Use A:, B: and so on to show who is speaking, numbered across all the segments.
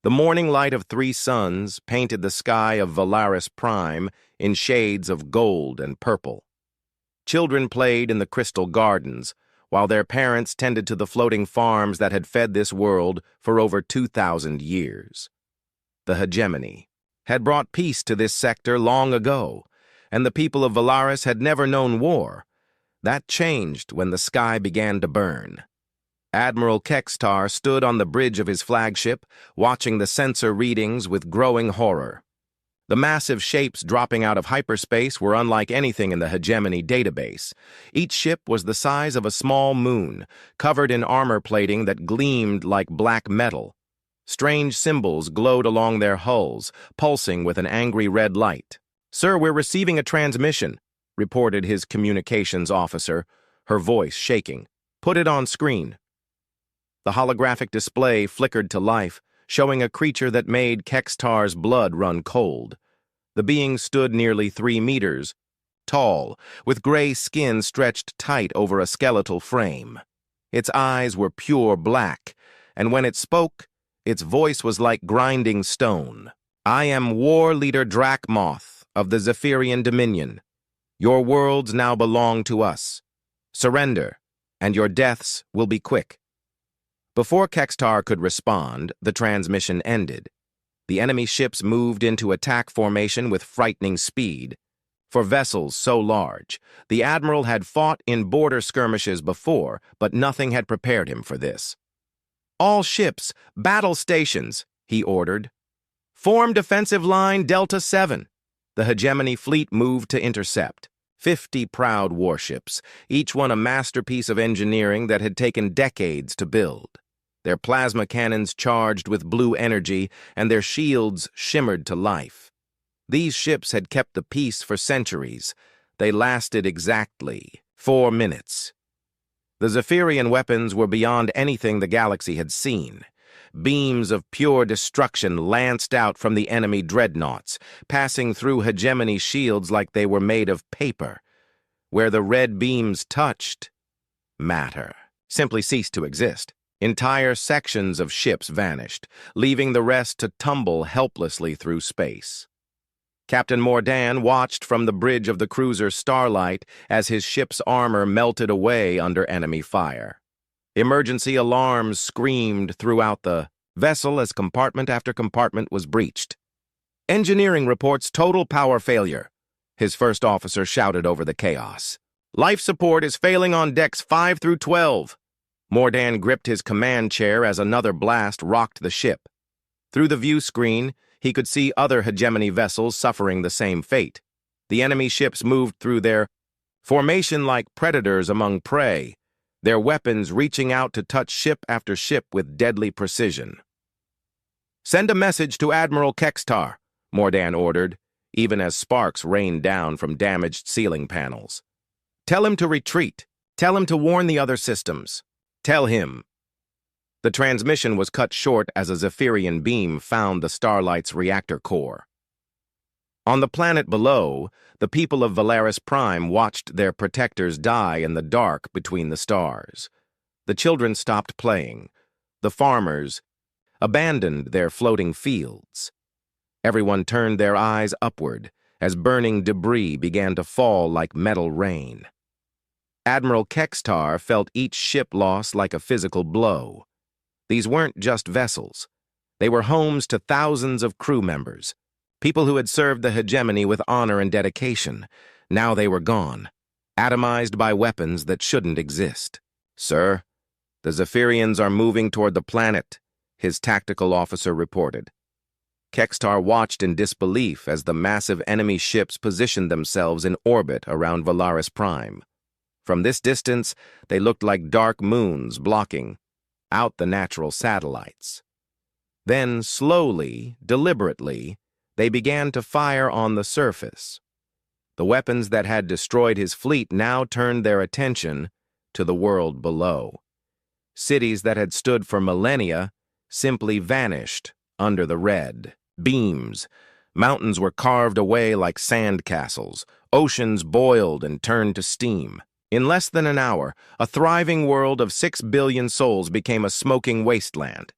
A: The morning light of three suns painted the sky of Valaris Prime in shades of gold and purple. Children played in the crystal gardens, while their parents tended to the floating farms that had fed this world for over 2,000 years. The hegemony had brought peace to this sector long ago, and the people of Valaris had never known war. That changed when the sky began to burn. Admiral Kextar stood on the bridge of his flagship, watching the sensor readings with growing horror. The massive shapes dropping out of hyperspace were unlike anything in the hegemony database. Each ship was the size of a small moon, covered in armor plating that gleamed like black metal. Strange symbols glowed along their hulls, pulsing with an angry red light. "Sir, we're receiving a transmission," reported his communications officer, her voice shaking. "Put it on screen." The holographic display flickered to life, showing a creature that made Kextar's blood run cold. The being stood nearly 3 meters, tall, with gray skin stretched tight over a skeletal frame. Its eyes were pure black, and when it spoke, its voice was like grinding stone. "I am War Leader Drakmoth of the Zephyrian Dominion. Your worlds now belong to us. Surrender, and your deaths will be quick." Before Kextar could respond, the transmission ended. The enemy ships moved into attack formation with frightening speed. For vessels so large, the Admiral had fought in border skirmishes before, but nothing had prepared him for this. "All ships, battle stations," he ordered. "Form defensive line Delta 7. The hegemony fleet moved to intercept. 50 proud warships, each one a masterpiece of engineering that had taken decades to build. Their plasma cannons charged with blue energy, and their shields shimmered to life. These ships had kept the peace for centuries. They lasted exactly 4 minutes. The Zephyrian weapons were beyond anything the galaxy had seen. Beams of pure destruction lanced out from the enemy dreadnoughts, passing through hegemony shields like they were made of paper. Where the red beams touched, matter simply ceased to exist. Entire sections of ships vanished, leaving the rest to tumble helplessly through space. Captain Mordan watched from the bridge of the cruiser Starlight as his ship's armor melted away under enemy fire. Emergency alarms screamed throughout the vessel as compartment after compartment was breached. "Engineering reports total power failure," his first officer shouted over the chaos. "Life support is failing on decks 5 through 12. Mordan gripped his command chair as another blast rocked the ship. Through the view screen, he could see other hegemony vessels suffering the same fate. The enemy ships moved through their formation like predators among prey, their weapons reaching out to touch ship after ship with deadly precision. "Send a message to Admiral Kextar," Mordan ordered, even as sparks rained down from damaged ceiling panels. "Tell him to retreat. Tell him to warn the other systems. Tell him." The transmission was cut short as a Zephyrian beam found the Starlight's reactor core. On the planet below, the people of Valaris Prime watched their protectors die in the dark between the stars. The children stopped playing. The farmers abandoned their floating fields. Everyone turned their eyes upward as burning debris began to fall like metal rain. Admiral Kextar felt each ship loss like a physical blow. These weren't just vessels. They were homes to thousands of crew members, people who had served the hegemony with honor and dedication. Now they were gone, atomized by weapons that shouldn't exist. "Sir, the Zephyrians are moving toward the planet," his tactical officer reported. Kextar watched in disbelief as the massive enemy ships positioned themselves in orbit around Valaris Prime. From this distance, they looked like dark moons blocking out the natural satellites. Then, slowly, deliberately, they began to fire on the surface. The weapons that had destroyed his fleet now turned their attention to the world below. Cities that had stood for millennia simply vanished under the red beams. Mountains were carved away like sand castles. Oceans boiled and turned to steam. In less than an hour, a thriving world of 6 billion souls became a smoking wasteland.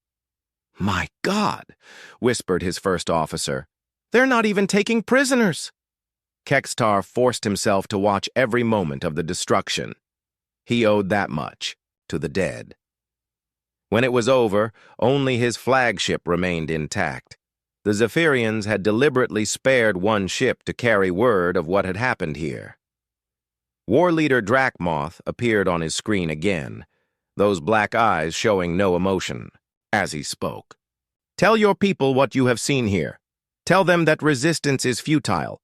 A: "My God," whispered his first officer. "They're not even taking prisoners." Kextar forced himself to watch every moment of the destruction. He owed that much to the dead. When it was over, only his flagship remained intact. The Zephyrians had deliberately spared one ship to carry word of what had happened here. War Leader Drakmoth appeared on his screen again, those black eyes showing no emotion, as he spoke. "Tell your people what you have seen here. Tell them that resistance is futile.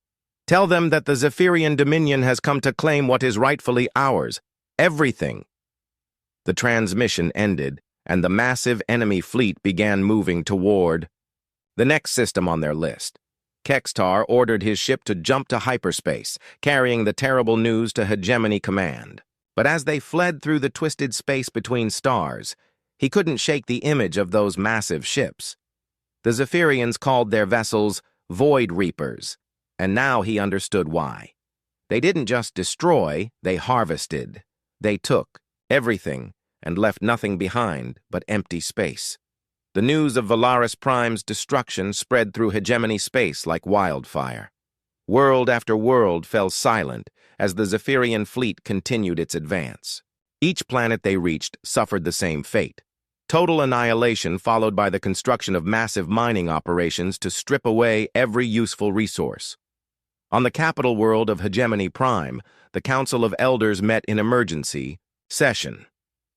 A: Tell them that the Zephyrian Dominion has come to claim what is rightfully ours, everything." The transmission ended, and the massive enemy fleet began moving toward the next system on their list. Kextar ordered his ship to jump to hyperspace, carrying the terrible news to Hegemony Command. But as they fled through the twisted space between stars, he couldn't shake the image of those massive ships. The Zephyrians called their vessels Void Reapers, and now he understood why. They didn't just destroy, they harvested. They took everything and left nothing behind but empty space. The news of Valaris Prime's destruction spread through hegemony space like wildfire. World after world fell silent as the Zephyrian fleet continued its advance. Each planet they reached suffered the same fate. Total annihilation followed by the construction of massive mining operations to strip away every useful resource. On the capital world of Hegemony Prime, the Council of Elders met in emergency session.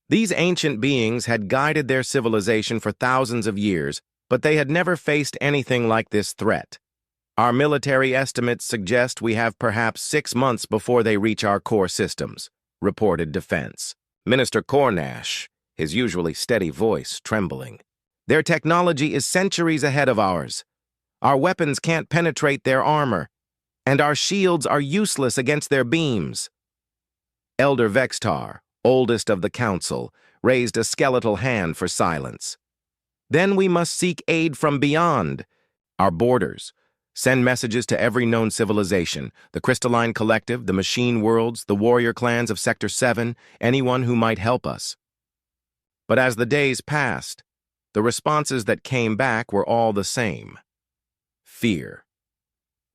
A: These ancient beings had guided their civilization for thousands of years, but they had never faced anything like this threat. Our military estimates suggest we have perhaps 6 months before they reach our core systems, reported Defense. Minister Cornash, his usually steady voice trembling. Their technology is centuries ahead of ours. Our weapons can't penetrate their armor, and our shields are useless against their beams. Elder Vextar, oldest of the council, raised a skeletal hand for silence. Then we must seek aid from beyond our borders. Send messages to every known civilization, the Crystalline Collective, the Machine Worlds, the warrior clans of Sector 7, anyone who might help us. But as the days passed, the responses that came back were all the same. Fear.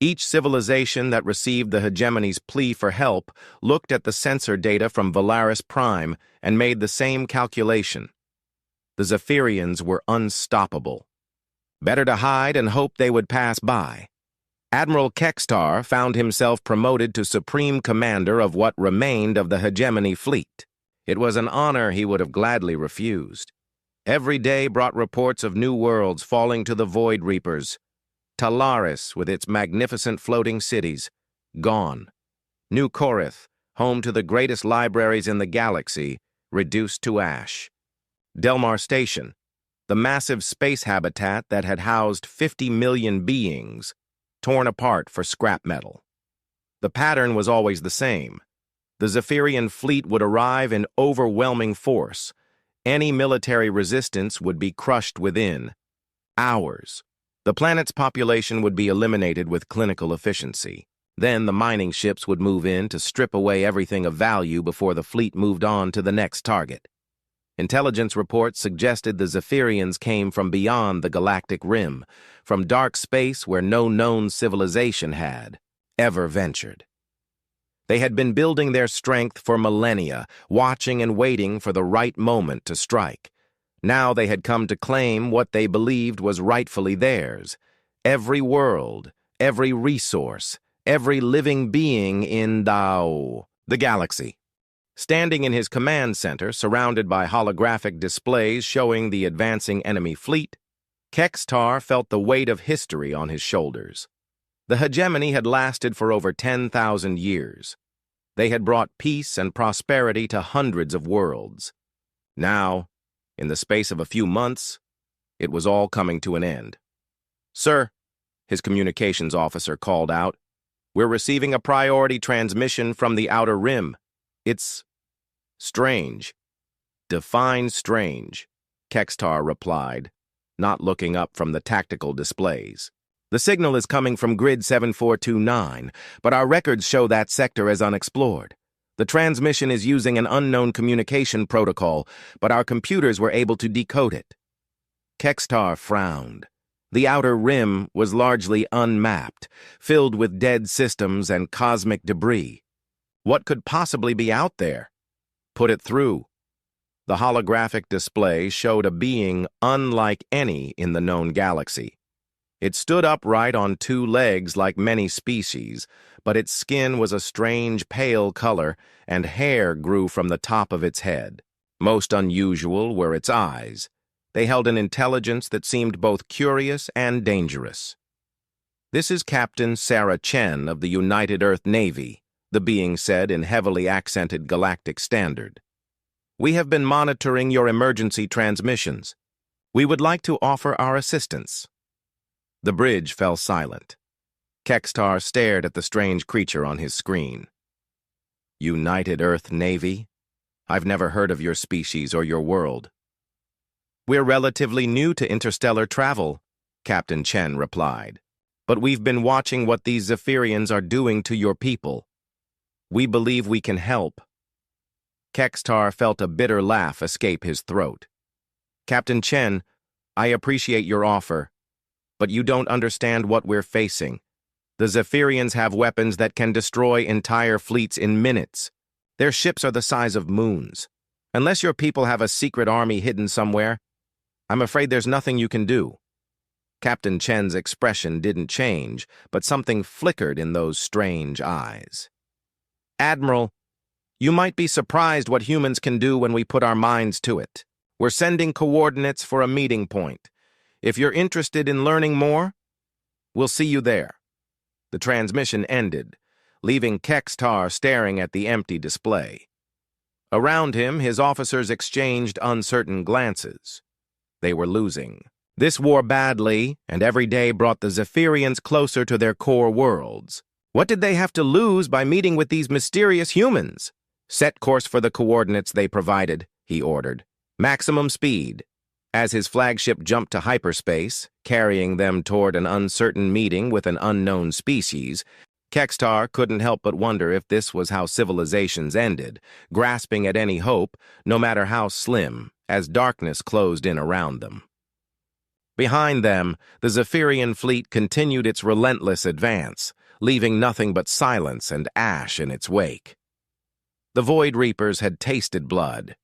A: Each civilization that received the hegemony's plea for help looked at the sensor data from Valaris Prime and made the same calculation. The Zephyrians were unstoppable. Better to hide and hope they would pass by. Admiral Kextar found himself promoted to Supreme Commander of what remained of the hegemony fleet. It was an honor he would have gladly refused. Every day brought reports of new worlds falling to the Void Reapers. Talaris, with its magnificent floating cities, gone. New Korith, home to the greatest libraries in the galaxy, reduced to ash. Delmar Station, the massive space habitat that had housed 50 million beings, torn apart for scrap metal. The pattern was always the same. The Zephyrian fleet would arrive in overwhelming force. Any military resistance would be crushed within hours. The planet's population would be eliminated with clinical efficiency. Then the mining ships would move in to strip away everything of value before the fleet moved on to the next target. Intelligence reports suggested the Zephyrians came from beyond the galactic rim, from dark space where no known civilization had ever ventured. They had been building their strength for millennia, watching and waiting for the right moment to strike. Now they had come to claim what they believed was rightfully theirs. Every world, every resource, every living being in the galaxy. Standing in his command center, surrounded by holographic displays showing the advancing enemy fleet, Kextar felt the weight of history on his shoulders. The hegemony had lasted for over 10,000 years. They had brought peace and prosperity to hundreds of worlds. Now, in the space of a few months, it was all coming to an end. "Sir," his communications officer called out, "we're receiving a priority transmission from the Outer Rim. It's strange." "Define strange," Kextar replied, not looking up from the tactical displays. "The signal is coming from Grid 7429, but our records show that sector as unexplored. The transmission is using an unknown communication protocol, but our computers were able to decode it." Kextar frowned. The outer rim was largely unmapped, filled with dead systems and cosmic debris. What could possibly be out there? Put it through. The holographic display showed a being unlike any in the known galaxy. It stood upright on two legs like many species, but its skin was a strange pale color and hair grew from the top of its head. Most unusual were its eyes. They held an intelligence that seemed both curious and dangerous. "This is Captain Sarah Chen of the United Earth Navy," the being said in heavily accented galactic standard. "We have been monitoring your emergency transmissions. We would like to offer our assistance." The bridge fell silent. Kextar stared at the strange creature on his screen. "United Earth Navy? I've never heard of your species or your world." "We're relatively new to interstellar travel," Captain Chen replied. "But we've been watching what these Zephyrians are doing to your people. We believe we can help." Kextar felt a bitter laugh escape his throat. "Captain Chen, I appreciate your offer, but you don't understand what we're facing. The Zephyrians have weapons that can destroy entire fleets in minutes. Their ships are the size of moons. Unless your people have a secret army hidden somewhere, I'm afraid there's nothing you can do." Captain Chen's expression didn't change, but something flickered in those strange eyes. "Admiral, you might be surprised what humans can do when we put our minds to it. We're sending coordinates for a meeting point. If you're interested in learning more, we'll see you there." The transmission ended, leaving Kextar staring at the empty display. Around him, his officers exchanged uncertain glances. They were losing. This war badly, and every day brought the Zephyrians closer to their core worlds. What did they have to lose by meeting with these mysterious humans? "Set course for the coordinates they provided," he ordered. "Maximum speed." As his flagship jumped to hyperspace, carrying them toward an uncertain meeting with an unknown species, Kextar couldn't help but wonder if this was how civilizations ended, grasping at any hope, no matter how slim, as darkness closed in around them. Behind them, the Zephyrian fleet continued its relentless advance, leaving nothing but silence and ash in its wake. The Void Reapers had tasted blood,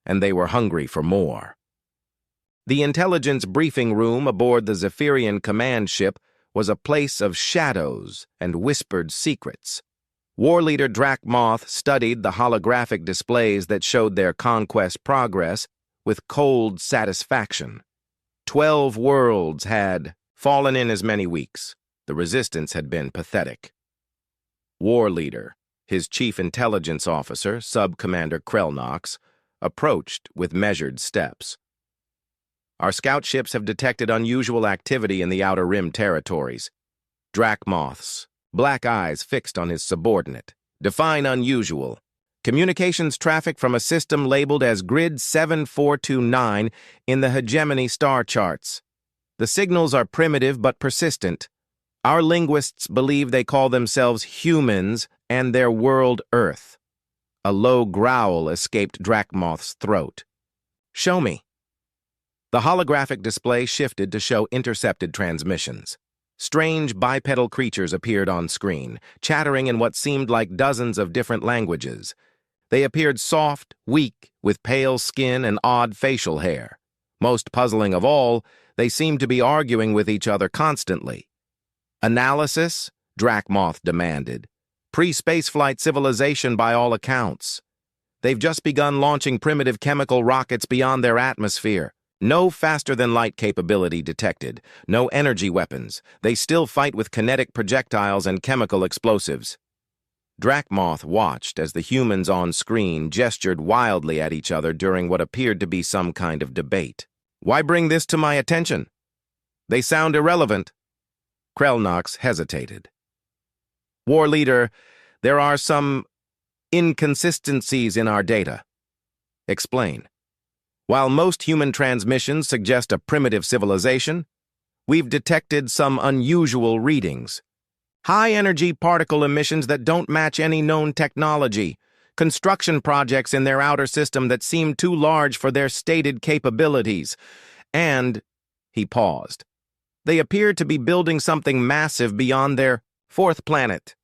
A: and they were hungry for more. The intelligence briefing room aboard the Zephyrian command ship was a place of shadows and whispered secrets. War Leader Drakmoth studied the holographic displays that showed their conquest progress with cold satisfaction. 12 worlds had fallen in as many weeks. The resistance had been pathetic. War Leader, his chief intelligence officer, Sub-Commander Krelnox, approached with measured steps. "Our scout ships have detected unusual activity in the Outer Rim territories." Drakmoth's black eyes fixed on his subordinate. "Define unusual." "Communications traffic from a system labeled as Grid 7429 in the hegemony star charts. The signals are primitive but persistent. Our linguists believe they call themselves humans and their world Earth." A low growl escaped Drakmoth's throat. "Show me." The holographic display shifted to show intercepted transmissions. Strange bipedal creatures appeared on screen, chattering in what seemed like dozens of different languages. They appeared soft, weak, with pale skin and odd facial hair. Most puzzling of all, they seemed to be arguing with each other constantly. "Analysis?" Drakmoth demanded. "Pre-spaceflight civilization by all accounts. They've just begun launching primitive chemical rockets beyond their atmosphere. No faster-than-light capability detected. No energy weapons. They still fight with kinetic projectiles and chemical explosives." Drakmoth watched as the humans on screen gestured wildly at each other during what appeared to be some kind of debate. "Why bring this to my attention? They sound irrelevant." Krelnox hesitated. "War Leader, there are some inconsistencies in our data." "Explain." "While most human transmissions suggest a primitive civilization, we've detected some unusual readings. High-energy particle emissions that don't match any known technology, construction projects in their outer system that seem too large for their stated capabilities, and He paused. They appeared to be building something massive beyond their fourth planet.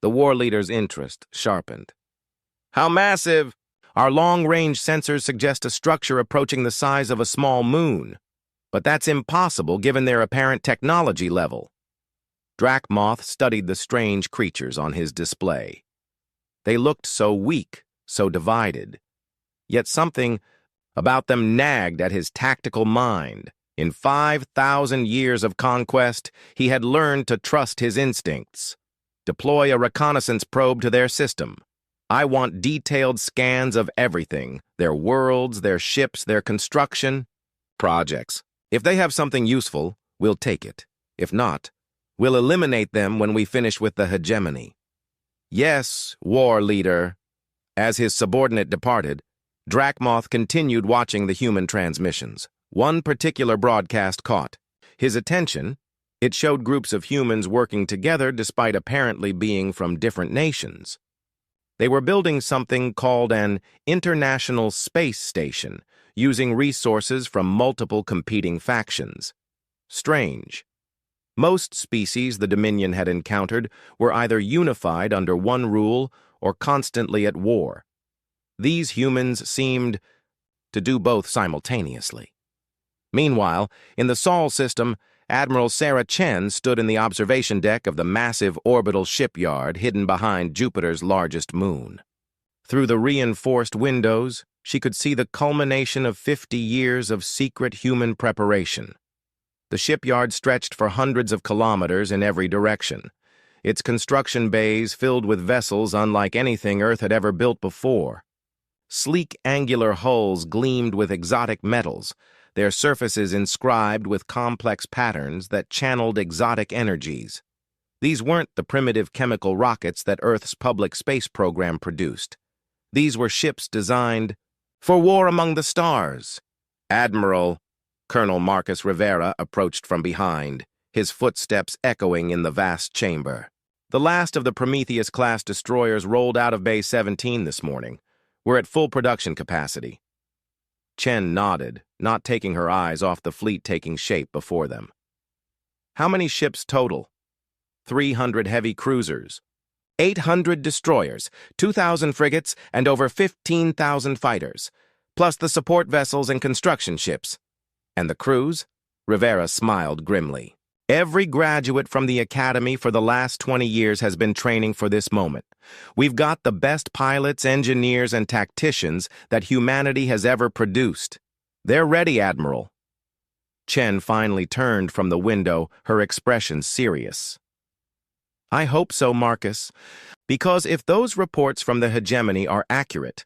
A: The war leader's interest sharpened. How massive? Our long-range sensors suggest a structure approaching the size of a small moon. But that's impossible given their apparent technology level. Drakmoth studied the strange creatures on his display. They looked so weak, so divided. Yet something about them nagged at his tactical mind. In 5,000 years of conquest, he had learned to trust his instincts. Deploy a reconnaissance probe to their system. I want detailed scans of everything, their worlds, their ships, their construction, projects. If they have something useful, we'll take it. If not, we'll eliminate them when we finish with the hegemony. Yes, war leader. As his subordinate departed, Drakmoth continued watching the human transmissions. One particular broadcast caught his attention. It showed groups of humans working together despite apparently being from different nations. They were building something called an international space station, using resources from multiple competing factions. Strange. Most species the Dominion had encountered were either unified under one rule or constantly at war. These humans seemed to do both simultaneously. Meanwhile, in the Sol system, Admiral Sarah Chen stood in the observation deck of the massive orbital shipyard hidden behind Jupiter's largest moon. Through the reinforced windows, she could see the culmination of 50 years of secret human preparation. The shipyard stretched for hundreds of kilometers in every direction, its construction bays filled with vessels unlike anything Earth had ever built before. Sleek angular hulls gleamed with exotic metals, their surfaces inscribed with complex patterns that channeled exotic energies. These weren't the primitive chemical rockets that Earth's public space program produced. These were ships designed for war among the stars. Admiral Colonel Marcus Rivera approached from behind, his footsteps echoing in the vast chamber. The last of the Prometheus-class destroyers rolled out of Bay 17 this morning. We're at full production capacity. Chen nodded, not taking her eyes off the fleet taking shape before them. How many ships total? 300 heavy cruisers, 800 destroyers, 2,000 frigates, and over 15,000 fighters, plus the support vessels and construction ships. And the crews? Rivera smiled grimly. Every graduate from the academy for the last 20 years has been training for this moment. We've got the best pilots, engineers, and tacticians that humanity has ever produced. They're ready, Admiral. Chen finally turned from the window, her expression serious. I hope so, Marcus, because if those reports from the hegemony are accurate,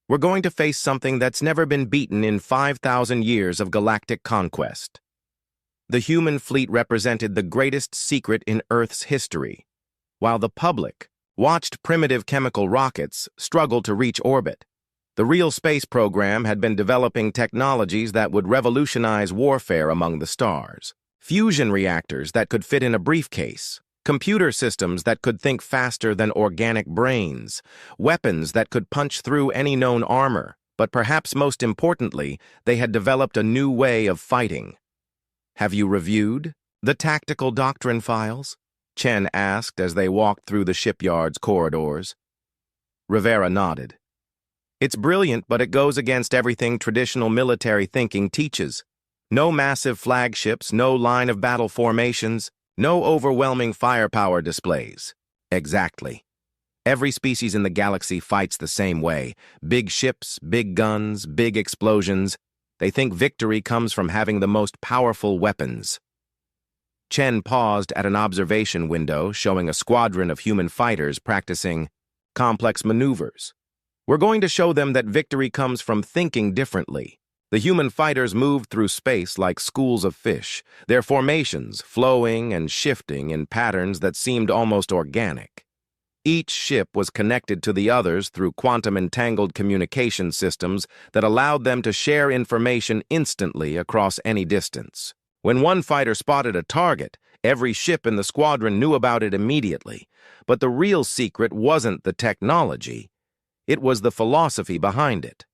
A: we're going to face something that's never been beaten in 5,000 years of galactic conquest. The human fleet represented the greatest secret in Earth's history, while the public watched primitive chemical rockets struggle to reach orbit. The real space program had been developing technologies that would revolutionize warfare among the stars. Fusion reactors that could fit in a briefcase, computer systems that could think faster than organic brains, weapons that could punch through any known armor, but perhaps most importantly, they had developed a new way of fighting. Have you reviewed the tactical doctrine files? Chen asked as they walked through the shipyard's corridors. Rivera nodded. It's brilliant, but it goes against everything traditional military thinking teaches. No massive flagships, no line of battle formations, no overwhelming firepower displays. Exactly. Every species in the galaxy fights the same way. Big ships, big guns, big explosions. They think victory comes from having the most powerful weapons. Chen paused at an observation window showing a squadron of human fighters practicing complex maneuvers. We're going to show them that victory comes from thinking differently. The human fighters moved through space like schools of fish, their formations flowing and shifting in patterns that seemed almost organic. Each ship was connected to the others through quantum-entangled communication systems that allowed them to share information instantly across any distance. When one fighter spotted a target, every ship in the squadron knew about it immediately. But the real secret wasn't the technology. It was the philosophy behind it.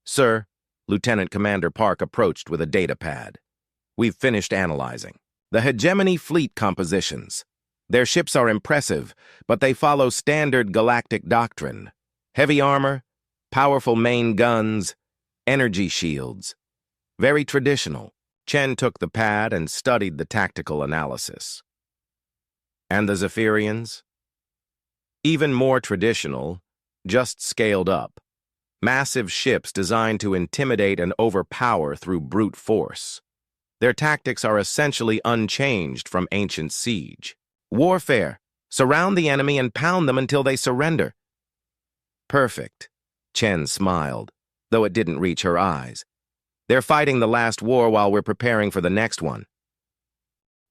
A: Sir, Lieutenant Commander Park approached with a data pad. We've finished analyzing. The hegemony fleet compositions. Their ships are impressive, but they follow standard galactic doctrine. Heavy armor, powerful main guns, energy shields. Very traditional. Chen took the pad and studied the tactical analysis. And the Zephyrians? Even more traditional, just scaled up. Massive ships designed to intimidate and overpower through brute force. Their tactics are essentially unchanged from ancient siege. Warfare. Surround the enemy and pound them until they surrender. Perfect. Chen smiled, though it didn't reach her eyes. They're fighting the last war while we're preparing for the next one.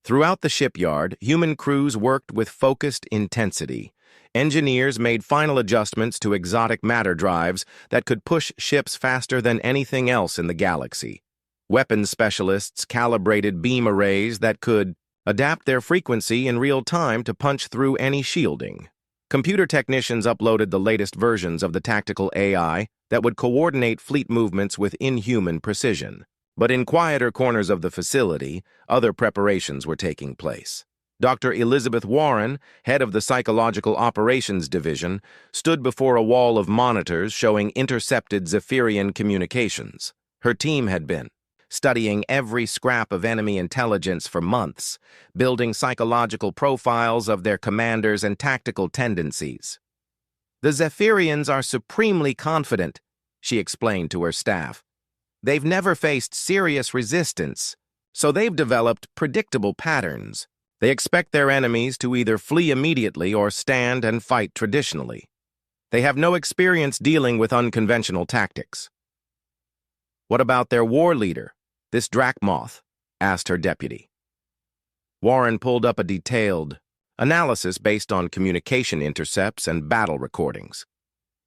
A: Throughout the shipyard, human crews worked with focused intensity. Engineers made final adjustments to exotic matter drives that could push ships faster than anything else in the galaxy. Weapons specialists calibrated beam arrays that could adapt their frequency in real time to punch through any shielding. Computer technicians uploaded the latest versions of the tactical AI that would coordinate fleet movements with inhuman precision. But in quieter corners of the facility, other preparations were taking place. Dr. Elizabeth Warren, head of the Psychological Operations Division, stood before a wall of monitors showing intercepted Zephyrian communications. Her team had been studying every scrap of enemy intelligence for months, building psychological profiles of their commanders and tactical tendencies. The Zephyrians are supremely confident, she explained to her staff. They've never faced serious resistance, so they've developed predictable patterns. They expect their enemies to either flee immediately or stand and fight traditionally. They have no experience dealing with unconventional tactics. What about their war leader, this Drachmoth? Asked her deputy. Warren pulled up a detailed analysis based on communication intercepts and battle recordings.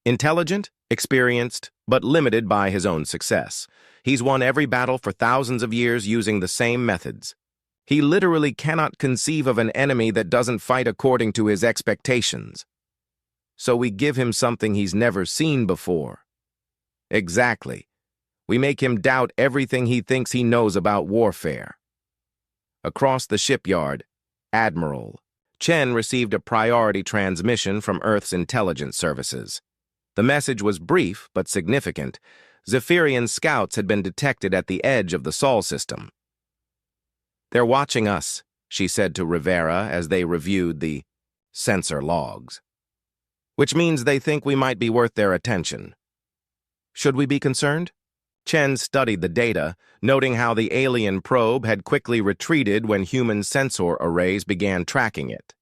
A: Intelligent, experienced, but limited by his own success. He's won every battle for thousands of years using the same methods. He literally cannot conceive of an enemy that doesn't fight according to his expectations. So we give him something he's never seen before. Exactly. We make him doubt everything he thinks he knows about warfare. Across the shipyard, Admiral Chen received a priority transmission from Earth's intelligence services. The message was brief but significant. Zephyrian scouts had been detected at the edge of the Sol system. They're watching us, she said to Rivera as they reviewed the sensor logs. Which means they think we might be worth their attention. Should we be concerned? Chen studied the data, noting how the alien probe had quickly retreated when human sensor arrays began tracking it.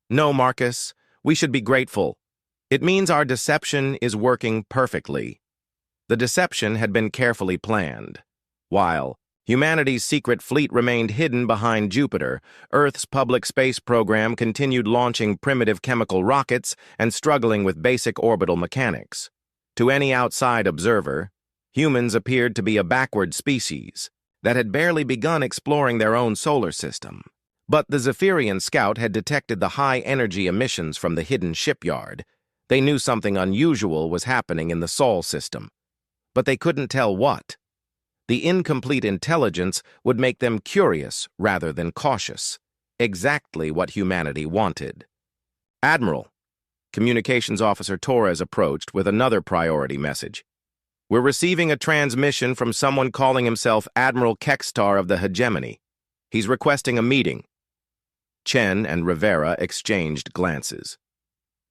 A: No, Marcus, we should be grateful. It means our deception is working perfectly. The deception had been carefully planned. While humanity's secret fleet remained hidden behind Jupiter, Earth's public space program continued launching primitive chemical rockets and struggling with basic orbital mechanics. To any outside observer, humans appeared to be a backward species that had barely begun exploring their own solar system. But the Zephyrian scout had detected the high-energy emissions from the hidden shipyard. They knew something unusual was happening in the Sol system, but they couldn't tell what. The incomplete intelligence would make them curious rather than cautious, exactly what humanity wanted. Admiral, Communications Officer Torres approached with another priority message. We're receiving a transmission from someone calling himself Admiral Kekstar of the Hegemony. He's requesting a meeting. Chen and Rivera exchanged glances.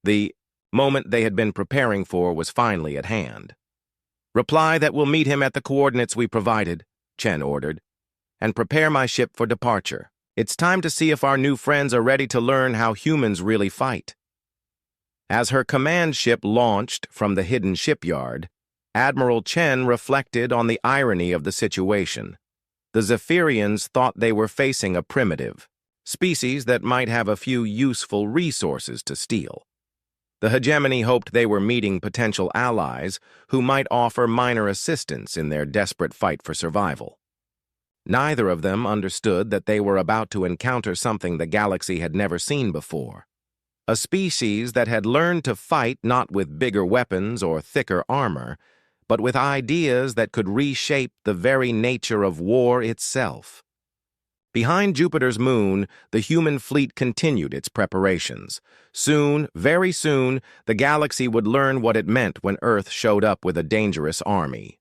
A: The moment they had been preparing for was finally at hand. Reply that we'll meet him at the coordinates we provided, Chen ordered, and prepare my ship for departure. It's time to see if our new friends are ready to learn how humans really fight. As her command ship launched from the hidden shipyard, Admiral Chen reflected on the irony of the situation. The Zephyrians thought they were facing a primitive species that might have a few useful resources to steal. The Hegemony hoped they were meeting potential allies who might offer minor assistance in their desperate fight for survival. Neither of them understood that they were about to encounter something the galaxy had never seen before. A species that had learned to fight not with bigger weapons or thicker armor, but with ideas that could reshape the very nature of war itself. Behind Jupiter's moon, the human fleet continued its preparations. Soon, very soon, the galaxy would learn what it meant when Earth showed up with a dangerous army.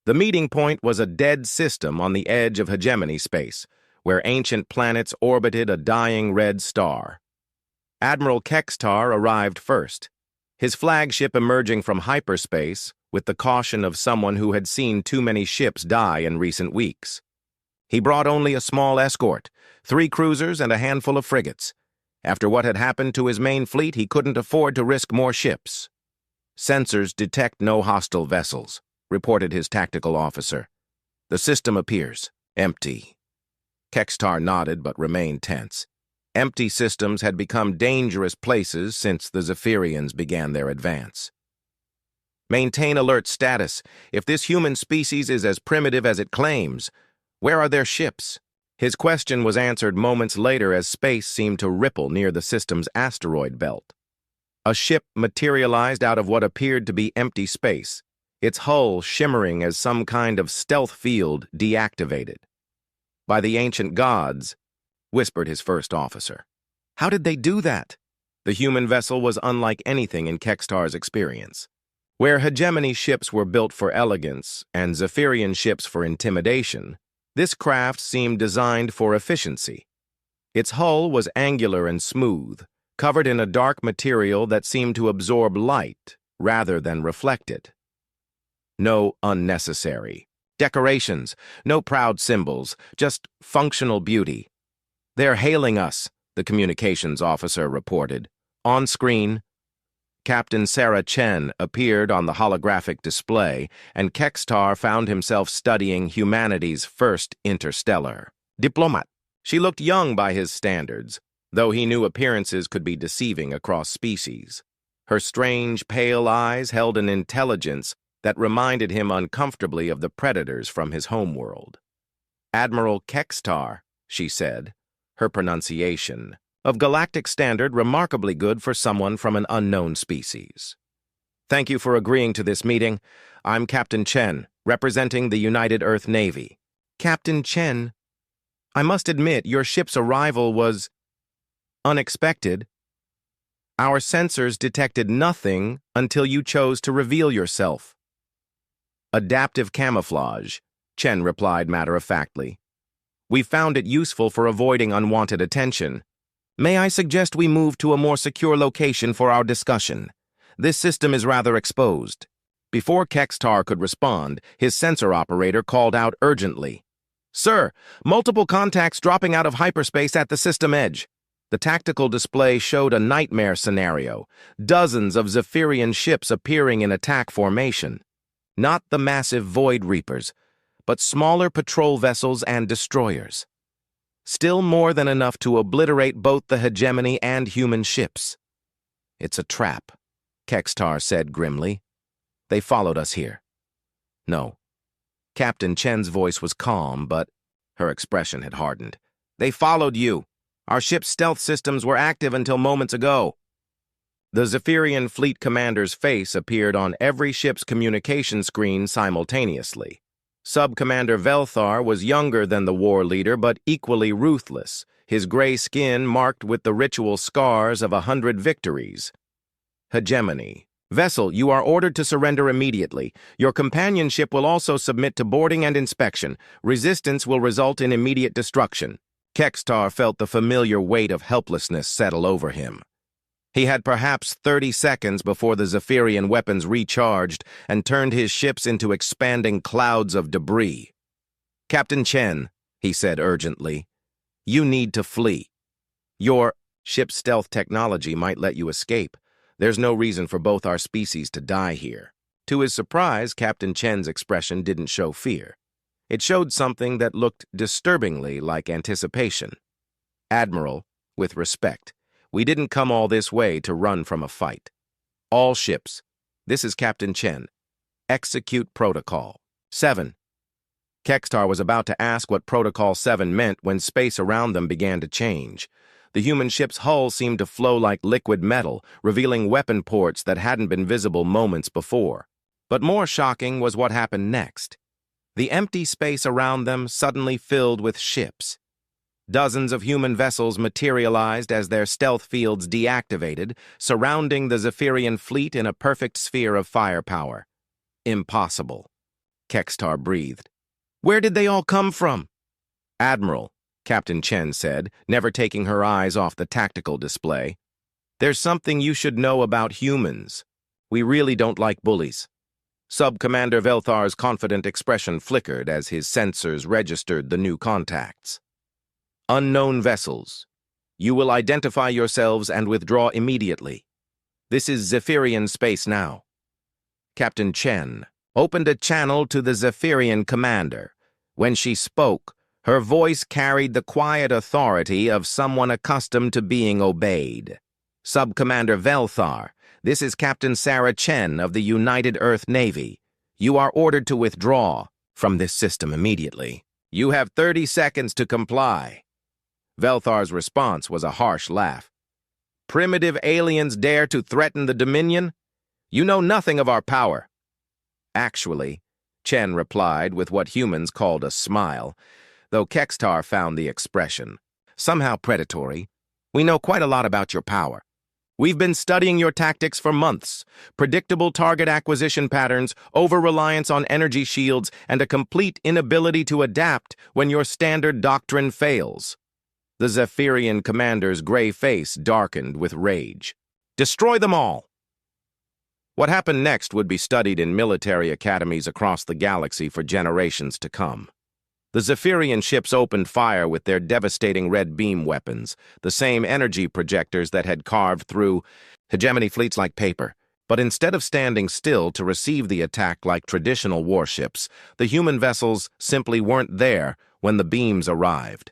A: The meeting point was a dead system on the edge of hegemony space, where ancient planets orbited a dying red star. Admiral Kextar arrived first, his flagship emerging from hyperspace with the caution of someone who had seen too many ships die in recent weeks. He brought only a small escort, 3 cruisers and a handful of frigates. After what had happened to his main fleet, he couldn't afford to risk more ships. "Sensors detect no hostile vessels," reported his tactical officer. "The system appears empty." Kextar nodded but remained tense. Empty systems had become dangerous places since the Zephyrians began their advance. "Maintain alert status. If this human species is as primitive as it claims, where are their ships?" His question was answered moments later as space seemed to ripple near the system's asteroid belt. A ship materialized out of what appeared to be empty space, its hull shimmering as some kind of stealth field deactivated. "By the ancient gods," whispered his first officer. "How did they do that?" The human vessel was unlike anything in Kextar's experience. Where hegemony ships were built for elegance and Zephyrian ships for intimidation, this craft seemed designed for efficiency. Its hull was angular and smooth, covered in a dark material that seemed to absorb light rather than reflect it. No unnecessary decorations, no proud symbols, just functional beauty. "They're hailing us," the communications officer reported. On screen, Captain Sarah Chen appeared on the holographic display, and Kextar found himself studying humanity's first interstellar diplomat. She looked young by his standards, though he knew appearances could be deceiving across species. Her strange, pale eyes held an intelligence that reminded him uncomfortably of the predators from his homeworld. "Admiral Kextar," she said, her pronunciation of galactic standard remarkably good for someone from an unknown species. "Thank you for agreeing to this meeting. I'm Captain Chen, representing the United Earth Navy." "Captain Chen, I must admit your ship's arrival was unexpected. Our sensors detected nothing until you chose to reveal yourself." "Adaptive camouflage," Chen replied matter-of-factly. "We found it useful for avoiding unwanted attention. May I suggest we move to a more secure location for our discussion? This system is rather exposed." Before Kextar could respond, his sensor operator called out urgently. "Sir, multiple contacts dropping out of hyperspace at the system edge." The tactical display showed a nightmare scenario, dozens of Zephyrian ships appearing in attack formation. Not the massive Void Reapers, but smaller patrol vessels and destroyers. Still more than enough to obliterate both the hegemony and human ships. "It's a trap," Kextar said grimly. "They followed us here." "No." Captain Chen's voice was calm, but her expression had hardened. "They followed you. Our ship's stealth systems were active until moments ago." The Zephyrian fleet commander's face appeared on every ship's communication screen simultaneously. Sub-Commander Velthar was younger than the war leader, but equally ruthless, his gray skin marked with the ritual scars of 100 victories. "Hegemony. Vessel, you are ordered to surrender immediately. Your companion ship will also submit to boarding and inspection. Resistance will result in immediate destruction." Kextar felt the familiar weight of helplessness settle over him. He had perhaps 30 seconds before the Zephyrian weapons recharged and turned his ships into expanding clouds of debris. "Captain Chen," he said urgently, "you need to flee. Your ship's stealth technology might let you escape. There's no reason for both our species to die here." To his surprise, Captain Chen's expression didn't show fear. It showed something that looked disturbingly like anticipation. "Admiral, with respect, we didn't come all this way to run from a fight. All ships, this is Captain Chen. Execute Protocol 7. Kextar was about to ask what Protocol 7 meant when space around them began to change. The human ship's hull seemed to flow like liquid metal, revealing weapon ports that hadn't been visible moments before. But more shocking was what happened next. The empty space around them suddenly filled with ships. Dozens of human vessels materialized as their stealth fields deactivated, surrounding the Zephyrian fleet in a perfect sphere of firepower. Impossible, Kextar breathed. Where did they all come from? Admiral, Captain Chen said, never taking her eyes off the tactical display. There's something you should know about humans. We really don't like bullies. Sub-Commander Velthar's confident expression flickered as his sensors registered the new contacts. Unknown vessels. You will identify yourselves and withdraw immediately. This is Zephyrian space now. Captain Chen opened a channel to the Zephyrian commander. When she spoke, her voice carried the quiet authority of someone accustomed to being obeyed. Sub-Commander Velthar, this is Captain Sarah Chen of the United Earth Navy. You are ordered to withdraw from this system immediately. You have 30 seconds to comply. Velthar's response was a harsh laugh. Primitive aliens dare to threaten the Dominion? You know nothing of our power. Actually, Chen replied with what humans called a smile, though Kextar found the expression somehow predatory. We know quite a lot about your power. We've been studying your tactics for months. Predictable target acquisition patterns, over-reliance on energy shields, and a complete inability to adapt when your standard doctrine fails. The Zephyrian commander's gray face darkened with rage. Destroy them all! What happened next would be studied in military academies across the galaxy for generations to come. The Zephyrian ships opened fire with their devastating red beam weapons, the same energy projectors that had carved through hegemony fleets like paper. But instead of standing still to receive the attack like traditional warships, the human vessels simply weren't there when the beams arrived.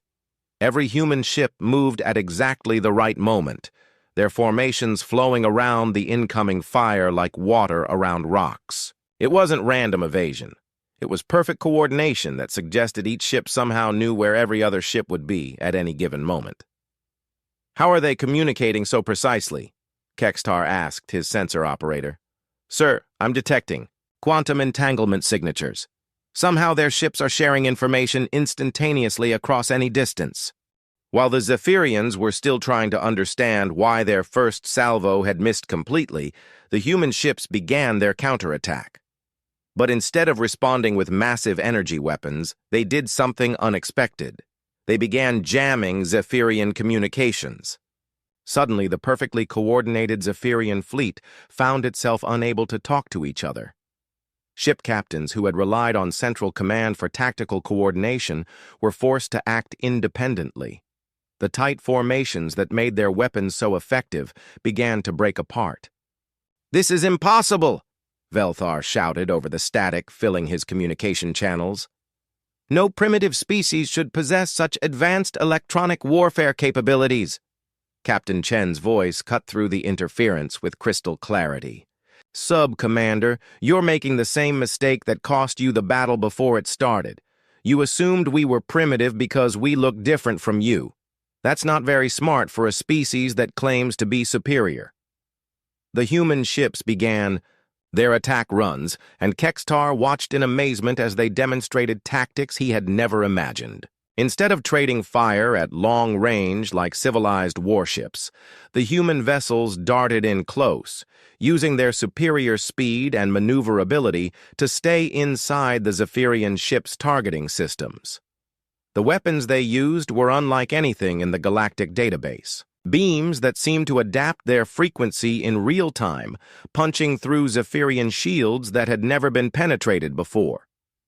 A: Every human ship moved at exactly the right moment, their formations flowing around the incoming fire like water around rocks. It wasn't random evasion. It was perfect coordination that suggested each ship somehow knew where every other ship would be at any given moment. How are they communicating so precisely? Kextar asked his sensor operator. Sir, I'm detecting quantum entanglement signatures. Somehow their ships are sharing information instantaneously across any distance. While the Zephyrians were still trying to understand why their first salvo had missed completely, the human ships began their counterattack. But instead of responding with massive energy weapons, they did something unexpected. They began jamming Zephyrian communications. Suddenly, the perfectly coordinated Zephyrian fleet found itself unable to talk to each other. Ship captains who had relied on Central Command for tactical coordination were forced to act independently. The tight formations that made their weapons so effective began to break apart. This is impossible! Velthar shouted over the static filling his communication channels. No primitive species should possess such advanced electronic warfare capabilities. Captain Chen's voice cut through the interference with crystal clarity. Sub-Commander, you're making the same mistake that cost you the battle before it started. You assumed we were primitive because we look different from you. That's not very smart for a species that claims to be superior. The human ships began their attack runs, and Kextar watched in amazement as they demonstrated tactics he had never imagined. Instead of trading fire at long range like civilized warships, the human vessels darted in close, using their superior speed and maneuverability to stay inside the Zephyrian ships' targeting systems. The weapons they used were unlike anything in the galactic database. Beams that seemed to adapt their frequency in real time, punching through Zephyrian shields that had never been penetrated before.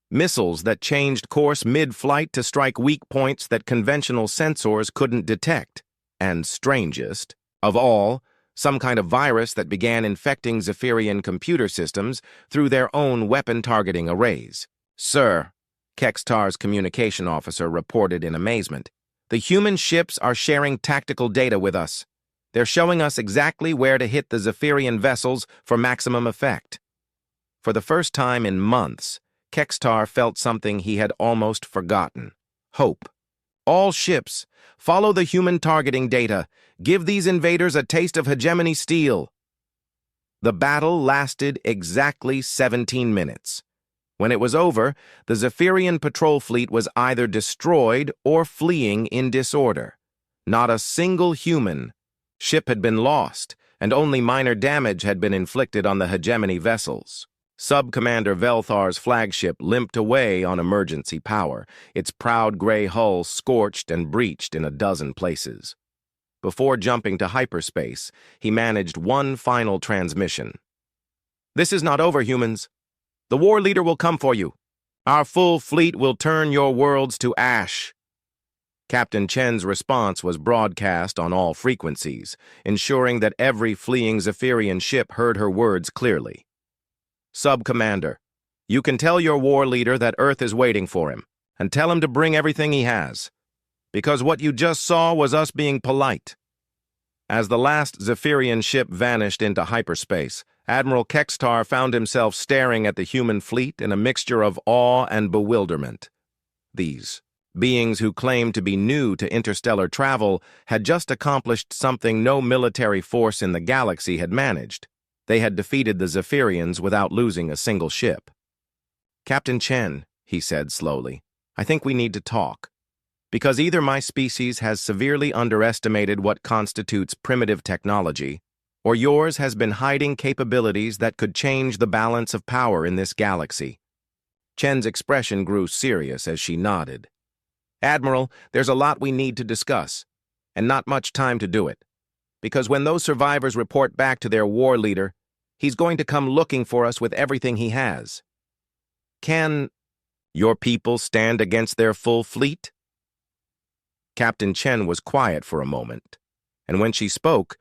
A: Missiles that changed course mid-flight to strike weak points that conventional sensors couldn't detect. And strangest of all, some kind of virus that began infecting Zephyrian computer systems through their own weapon targeting arrays. Sir, Kextar's communication officer reported in amazement, the human ships are sharing tactical data with us. They're showing us exactly where to hit the Zephyrian vessels for maximum effect. For the first time in months, Kextar felt something he had almost forgotten. Hope. All ships, follow the human targeting data. Give these invaders a taste of hegemony steel. The battle lasted exactly 17 minutes. When it was over, the Zephyrian patrol fleet was either destroyed or fleeing in disorder. Not a single human ship had been lost, and only minor damage had been inflicted on the hegemony vessels. Sub-Commander Velthar's flagship limped away on emergency power, its proud gray hull scorched and breached in a dozen places. Before jumping to hyperspace, he managed one final transmission. "This is not over, humans. The war leader will come for you. Our full fleet will turn your worlds to ash." Captain Chen's response was broadcast on all frequencies, ensuring that every fleeing Zephyrian ship heard her words clearly. "Sub-Commander, you can tell your war leader that Earth is waiting for him, and tell him to bring everything he has. Because what you just saw was us being polite." As the last Zephyrian ship vanished into hyperspace, Admiral Kextar found himself staring at the human fleet in a mixture of awe and bewilderment. These beings who claimed to be new to interstellar travel had just accomplished something no military force in the galaxy had managed. They had defeated the Zephyrians without losing a single ship. "Captain Chen," he said slowly, "I think we need to talk. Because either my species has severely underestimated what constitutes primitive technology, or yours has been hiding capabilities that could change the balance of power in this galaxy." Chen's expression grew serious as she nodded. "Admiral, there's a lot we need to discuss, and not much time to do it. Because when those survivors report back to their war leader, he's going to come looking for us with everything he has. Can your people stand against their full fleet?" Captain Chen was quiet for a moment, and when she spoke,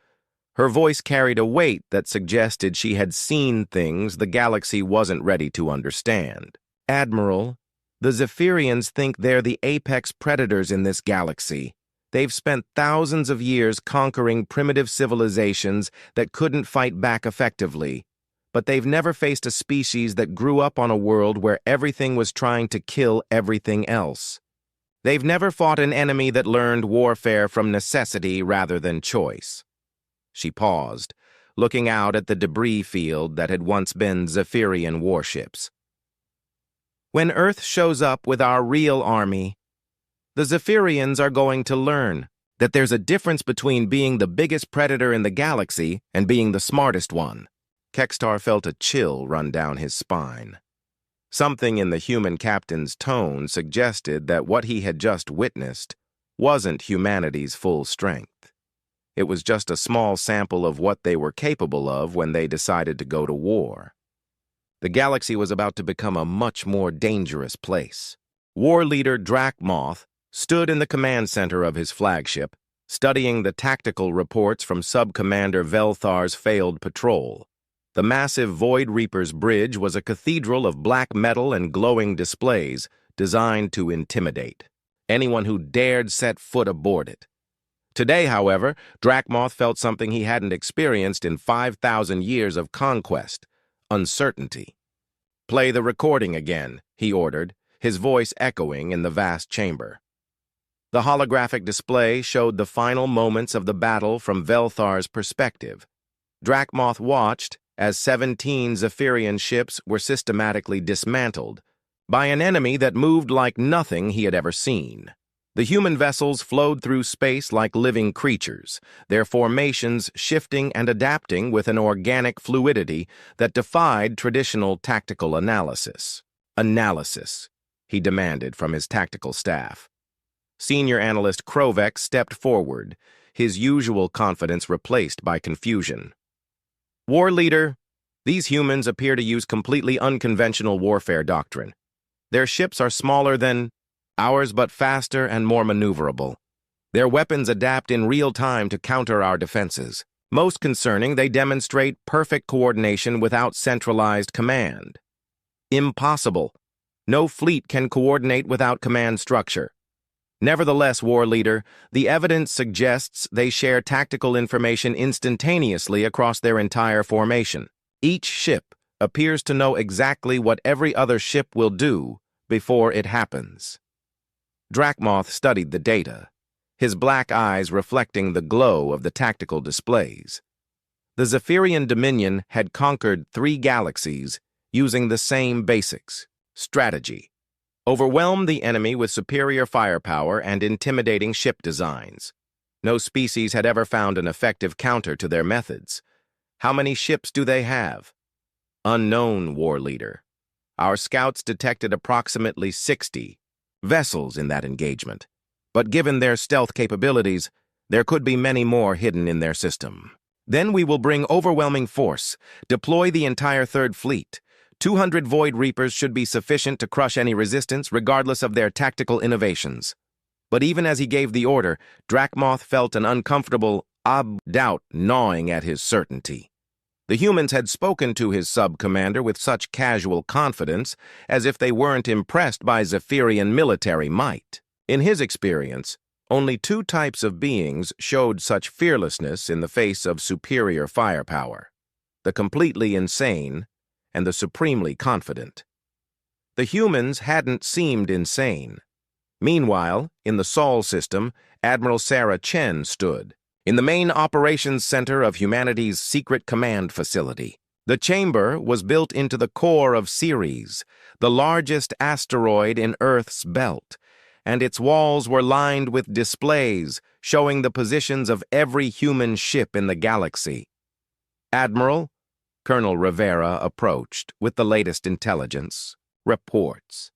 A: her voice carried a weight that suggested she had seen things the galaxy wasn't ready to understand. "Admiral, the Zephyrians think they're the apex predators in this galaxy. They've spent thousands of years conquering primitive civilizations that couldn't fight back effectively, but they've never faced a species that grew up on a world where everything was trying to kill everything else. They've never fought an enemy that learned warfare from necessity rather than choice." She paused, looking out at the debris field that had once been Zephyrian warships. "When Earth shows up with our real army, the Zephyrians are going to learn that there's a difference between being the biggest predator in the galaxy and being the smartest one." Kextar felt a chill run down his spine. Something in the human captain's tone suggested that what he had just witnessed wasn't humanity's full strength. It was just a small sample of what they were capable of when they decided to go to war. The galaxy was about to become a much more dangerous place. War leader Drakmoth stood in the command center of his flagship, studying the tactical reports from Sub-Commander Velthar's failed patrol. The massive Void Reaper's bridge was a cathedral of black metal and glowing displays designed to intimidate anyone who dared set foot aboard it. Today, however, Drakmoth felt something he hadn't experienced in 5,000 years of conquest: uncertainty. "Play the recording again," he ordered, his voice echoing in the vast chamber. The holographic display showed the final moments of the battle from Velthar's perspective. Drakmoth watched as 17 Zephyrian ships were systematically dismantled by an enemy that moved like nothing he had ever seen. The human vessels flowed through space like living creatures, their formations shifting and adapting with an organic fluidity that defied traditional tactical analysis. "Analysis," he demanded from his tactical staff. Senior Analyst Krovek stepped forward, his usual confidence replaced by confusion. "War leader, these humans appear to use completely unconventional warfare doctrine. Their ships are smaller than ours but faster and more maneuverable. Their weapons adapt in real time to counter our defenses. Most concerning, they demonstrate perfect coordination without centralized command. Impossible. No fleet can coordinate without command structure. Nevertheless, war leader, the evidence suggests they share tactical information instantaneously across their entire formation. Each ship appears to know exactly what every other ship will do before it happens." Drakmoth studied the data, his black eyes reflecting the glow of the tactical displays. The Zephyrian Dominion had conquered 3 galaxies using the same basics: Strategy. Overwhelm the enemy with superior firepower and intimidating ship designs. No species had ever found an effective counter to their methods. How many ships do they have? Unknown, war leader. Our scouts detected approximately 60 vessels in that engagement. But given their stealth capabilities, there could be many more hidden in their system. Then we will bring overwhelming force, deploy the entire Third Fleet. 200 Void Reapers should be sufficient to crush any resistance, regardless of their tactical innovations. But even as he gave the order, Drakmoth felt an uncomfortable doubt gnawing at his certainty. The humans had spoken to his sub-commander with such casual confidence, as if they weren't impressed by Zephyrian military might. In his experience, only two types of beings showed such fearlessness in the face of superior firepower: the completely insane and the supremely confident. The humans hadn't seemed insane. Meanwhile, in the Sol system, Admiral Sarah Chen stood, in the main operations center of humanity's secret command facility. The chamber was built into the core of Ceres, the largest asteroid in Earth's belt, and its walls were lined with displays showing the positions of every human ship in the galaxy. Admiral, Colonel Rivera approached with the latest intelligence. Reports.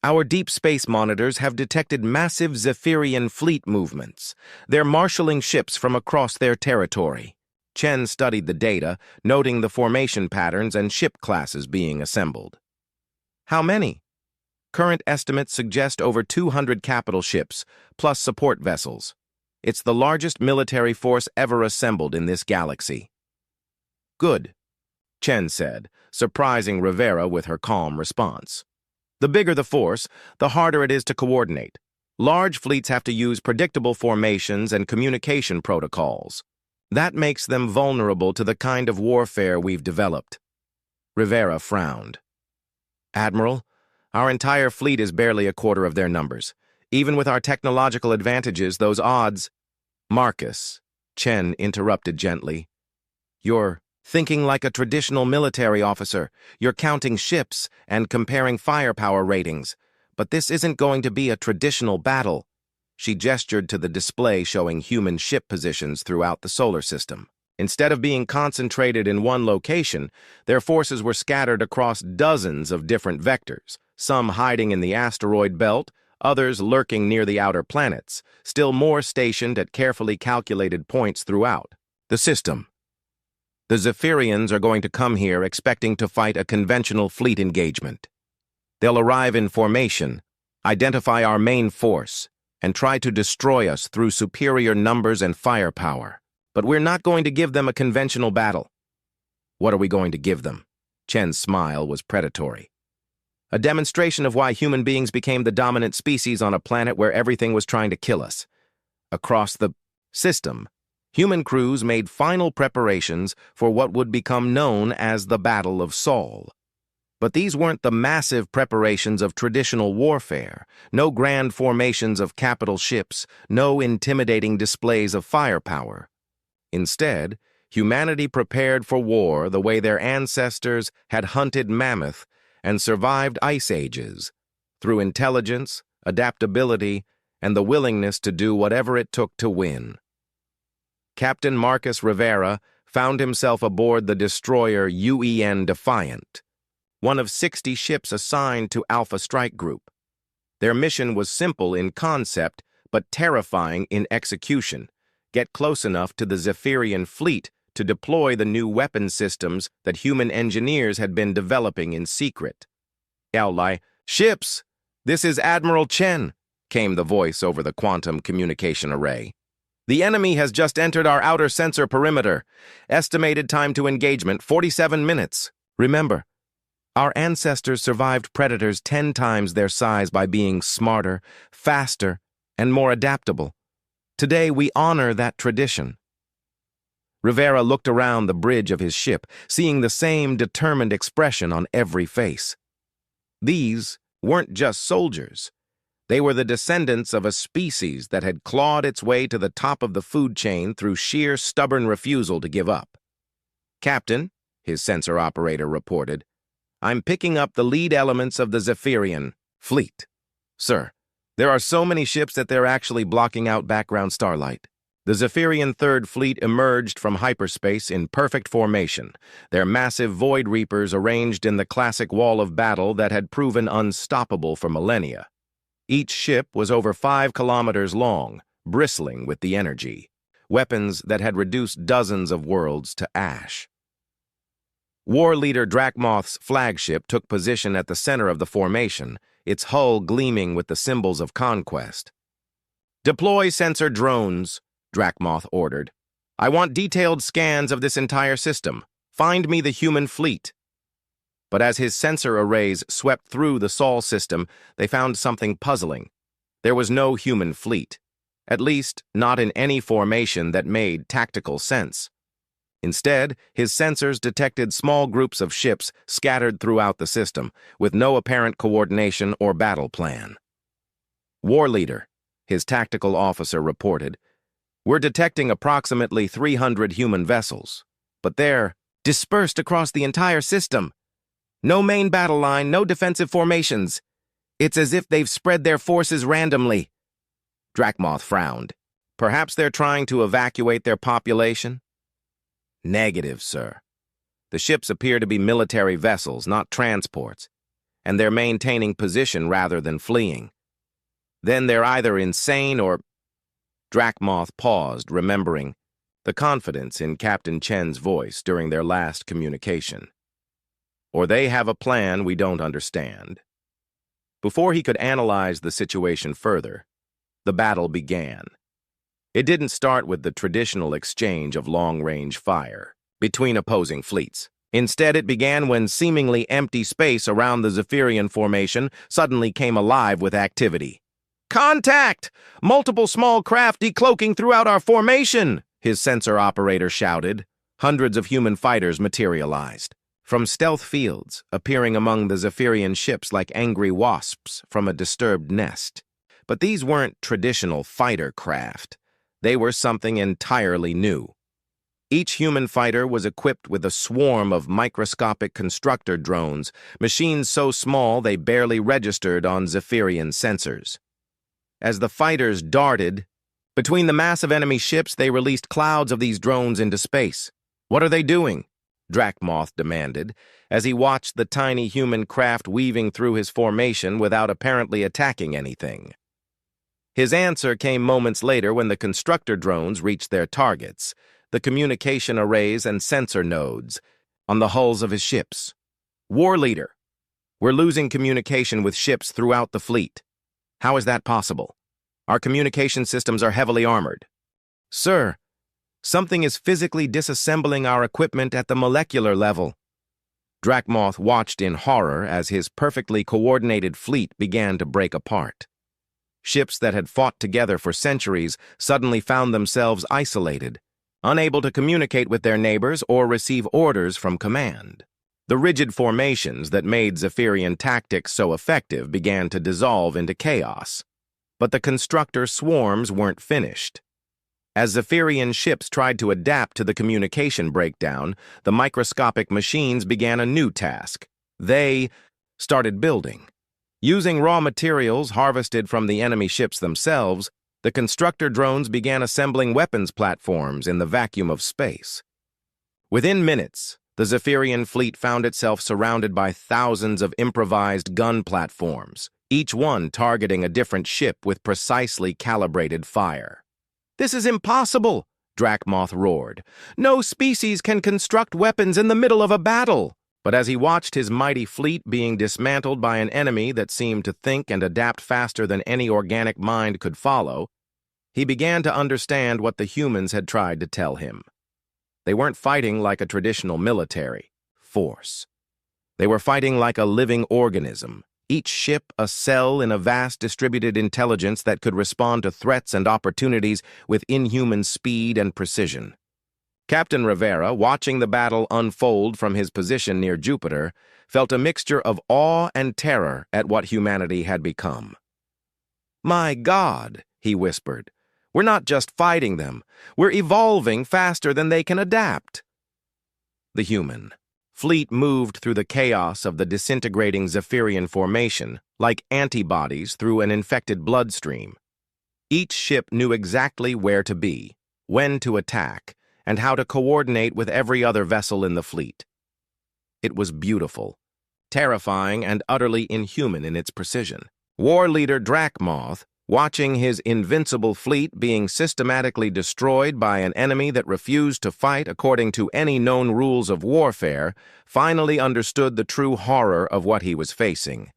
A: Our deep space monitors have detected massive Zephyrian fleet movements. They're marshalling ships from across their territory. Chen studied the data, noting the formation patterns and ship classes being assembled. How many? Current estimates suggest over 200 capital ships, plus support vessels. It's the largest military force ever assembled in this galaxy. Good, Chen said, surprising Rivera with her calm response. The bigger the force, the harder it is to coordinate. Large fleets have to use predictable formations and communication protocols. That makes them vulnerable to the kind of warfare we've developed. Rivera frowned. Admiral, our entire fleet is barely a quarter of their numbers. Even with our technological advantages, those odds— Marcus, Chen interrupted gently. You're thinking like a traditional military officer. You're counting ships and comparing firepower ratings. But this isn't going to be a traditional battle. She gestured to the display showing human ship positions throughout the solar system. Instead of being concentrated in one location, their forces were scattered across dozens of different vectors, some hiding in the asteroid belt, others lurking near the outer planets, still more stationed at carefully calculated points throughout the system. The Zephyrians are going to come here expecting to fight a conventional fleet engagement. They'll arrive in formation, identify our main force, and try to destroy us through superior numbers and firepower. But we're not going to give them a conventional battle. What are we going to give them? Chen's smile was predatory. A demonstration of why human beings became the dominant species on a planet where everything was trying to kill us. Across the system, human crews made final preparations for what would become known as the Battle of Sol. But these weren't the massive preparations of traditional warfare, no grand formations of capital ships, no intimidating displays of firepower. Instead, humanity prepared for war the way their ancestors had hunted mammoth and survived ice ages, through intelligence, adaptability, and the willingness to do whatever it took to win. Captain Marcus Rivera found himself aboard the destroyer UEN Defiant, one of 60 ships assigned to Alpha Strike Group. Their mission was simple in concept, but terrifying in execution: get close enough to the Zephyrian fleet to deploy the new weapon systems that human engineers had been developing in secret. Ships! This is Admiral Chen, came the voice over the quantum communication array. The enemy has just entered our outer sensor perimeter. Estimated time to engagement, 47 minutes. Remember, our ancestors survived predators 10 times their size by being smarter, faster, and more adaptable. Today, we honor that tradition. Rivera looked around the bridge of his ship, seeing the same determined expression on every face. These weren't just soldiers. They were the descendants of a species that had clawed its way to the top of the food chain through sheer stubborn refusal to give up. Captain, his sensor operator reported, I'm picking up the lead elements of the Zephyrian fleet. Sir, there are so many ships that they're actually blocking out background starlight. The Zephyrian Third Fleet emerged from hyperspace in perfect formation, their massive void reapers arranged in the classic wall of battle that had proven unstoppable for millennia. Each ship was over 5 kilometers long, bristling with the energy, weapons that had reduced dozens of worlds to ash. War leader Drakmoth's flagship took position at the center of the formation, its hull gleaming with the symbols of conquest. "Deploy sensor drones," Drakmoth ordered. "I want detailed scans of this entire system. Find me the human fleet." But as his sensor arrays swept through the Sol system, they found something puzzling. There was no human fleet, at least not in any formation that made tactical sense. Instead, his sensors detected small groups of ships scattered throughout the system, with no apparent coordination or battle plan. "War leader," his tactical officer reported, "we're detecting approximately 300 human vessels, but they're dispersed across the entire system. No main battle line, no defensive formations. It's as if they've spread their forces randomly." Drakmoth frowned. "Perhaps they're trying to evacuate their population?" "Negative, sir. The ships appear to be military vessels, not transports, and they're maintaining position rather than fleeing. Then they're either insane or—" Drakmoth paused, remembering the confidence in Captain Chen's voice during their last communication. "Or they have a plan we don't understand." Before he could analyze the situation further, the battle began. It didn't start with the traditional exchange of long-range fire between opposing fleets. Instead, it began when seemingly empty space around the Zephyrian formation suddenly came alive with activity. "Contact! Multiple small craft decloaking throughout our formation!" his sensor operator shouted. Hundreds of human fighters materialized from stealth fields, appearing among the Zephyrian ships like angry wasps from a disturbed nest. But these weren't traditional fighter craft. They were something entirely new. Each human fighter was equipped with a swarm of microscopic constructor drones, machines so small they barely registered on Zephyrian sensors. As the fighters darted between the massive enemy ships, they released clouds of these drones into space. "What are they doing?" Drakmoth demanded, as he watched the tiny human craft weaving through his formation without apparently attacking anything. His answer came moments later when the constructor drones reached their targets, the communication arrays and sensor nodes, on the hulls of his ships. "War leader, we're losing communication with ships throughout the fleet. How is that possible? Our communication systems are heavily armored." "Sir, something is physically disassembling our equipment at the molecular level." Drakmoth watched in horror as his perfectly coordinated fleet began to break apart. Ships that had fought together for centuries suddenly found themselves isolated, unable to communicate with their neighbors or receive orders from command. The rigid formations that made Zephyrian tactics so effective began to dissolve into chaos. But the constructor swarms weren't finished. As Zephyrian ships tried to adapt to the communication breakdown, the microscopic machines began a new task. They started building. Using raw materials harvested from the enemy ships themselves, the constructor drones began assembling weapons platforms in the vacuum of space. Within minutes, the Zephyrian fleet found itself surrounded by thousands of improvised gun platforms, each one targeting a different ship with precisely calibrated fire. "This is impossible!" Drakmoth roared. "No species can construct weapons in the middle of a battle!" But as he watched his mighty fleet being dismantled by an enemy that seemed to think and adapt faster than any organic mind could follow, he began to understand what the humans had tried to tell him. They weren't fighting like a traditional military force. They were fighting like a living organism, each ship a cell in a vast distributed intelligence that could respond to threats and opportunities with inhuman speed and precision. Captain Rivera, watching the battle unfold from his position near Jupiter, felt a mixture of awe and terror at what humanity had become. "My God," he whispered, "we're not just fighting them, we're evolving faster than they can adapt." The human fleet moved through the chaos of the disintegrating Zephyrian formation, like antibodies through an infected bloodstream. Each ship knew exactly where to be, when to attack, and how to coordinate with every other vessel in the fleet. It was beautiful, terrifying, and utterly inhuman in its precision. War leader Drakmoth, watching his invincible fleet being systematically destroyed by an enemy that refused to fight according to any known rules of warfare, finally understood the true horror of what he was facing.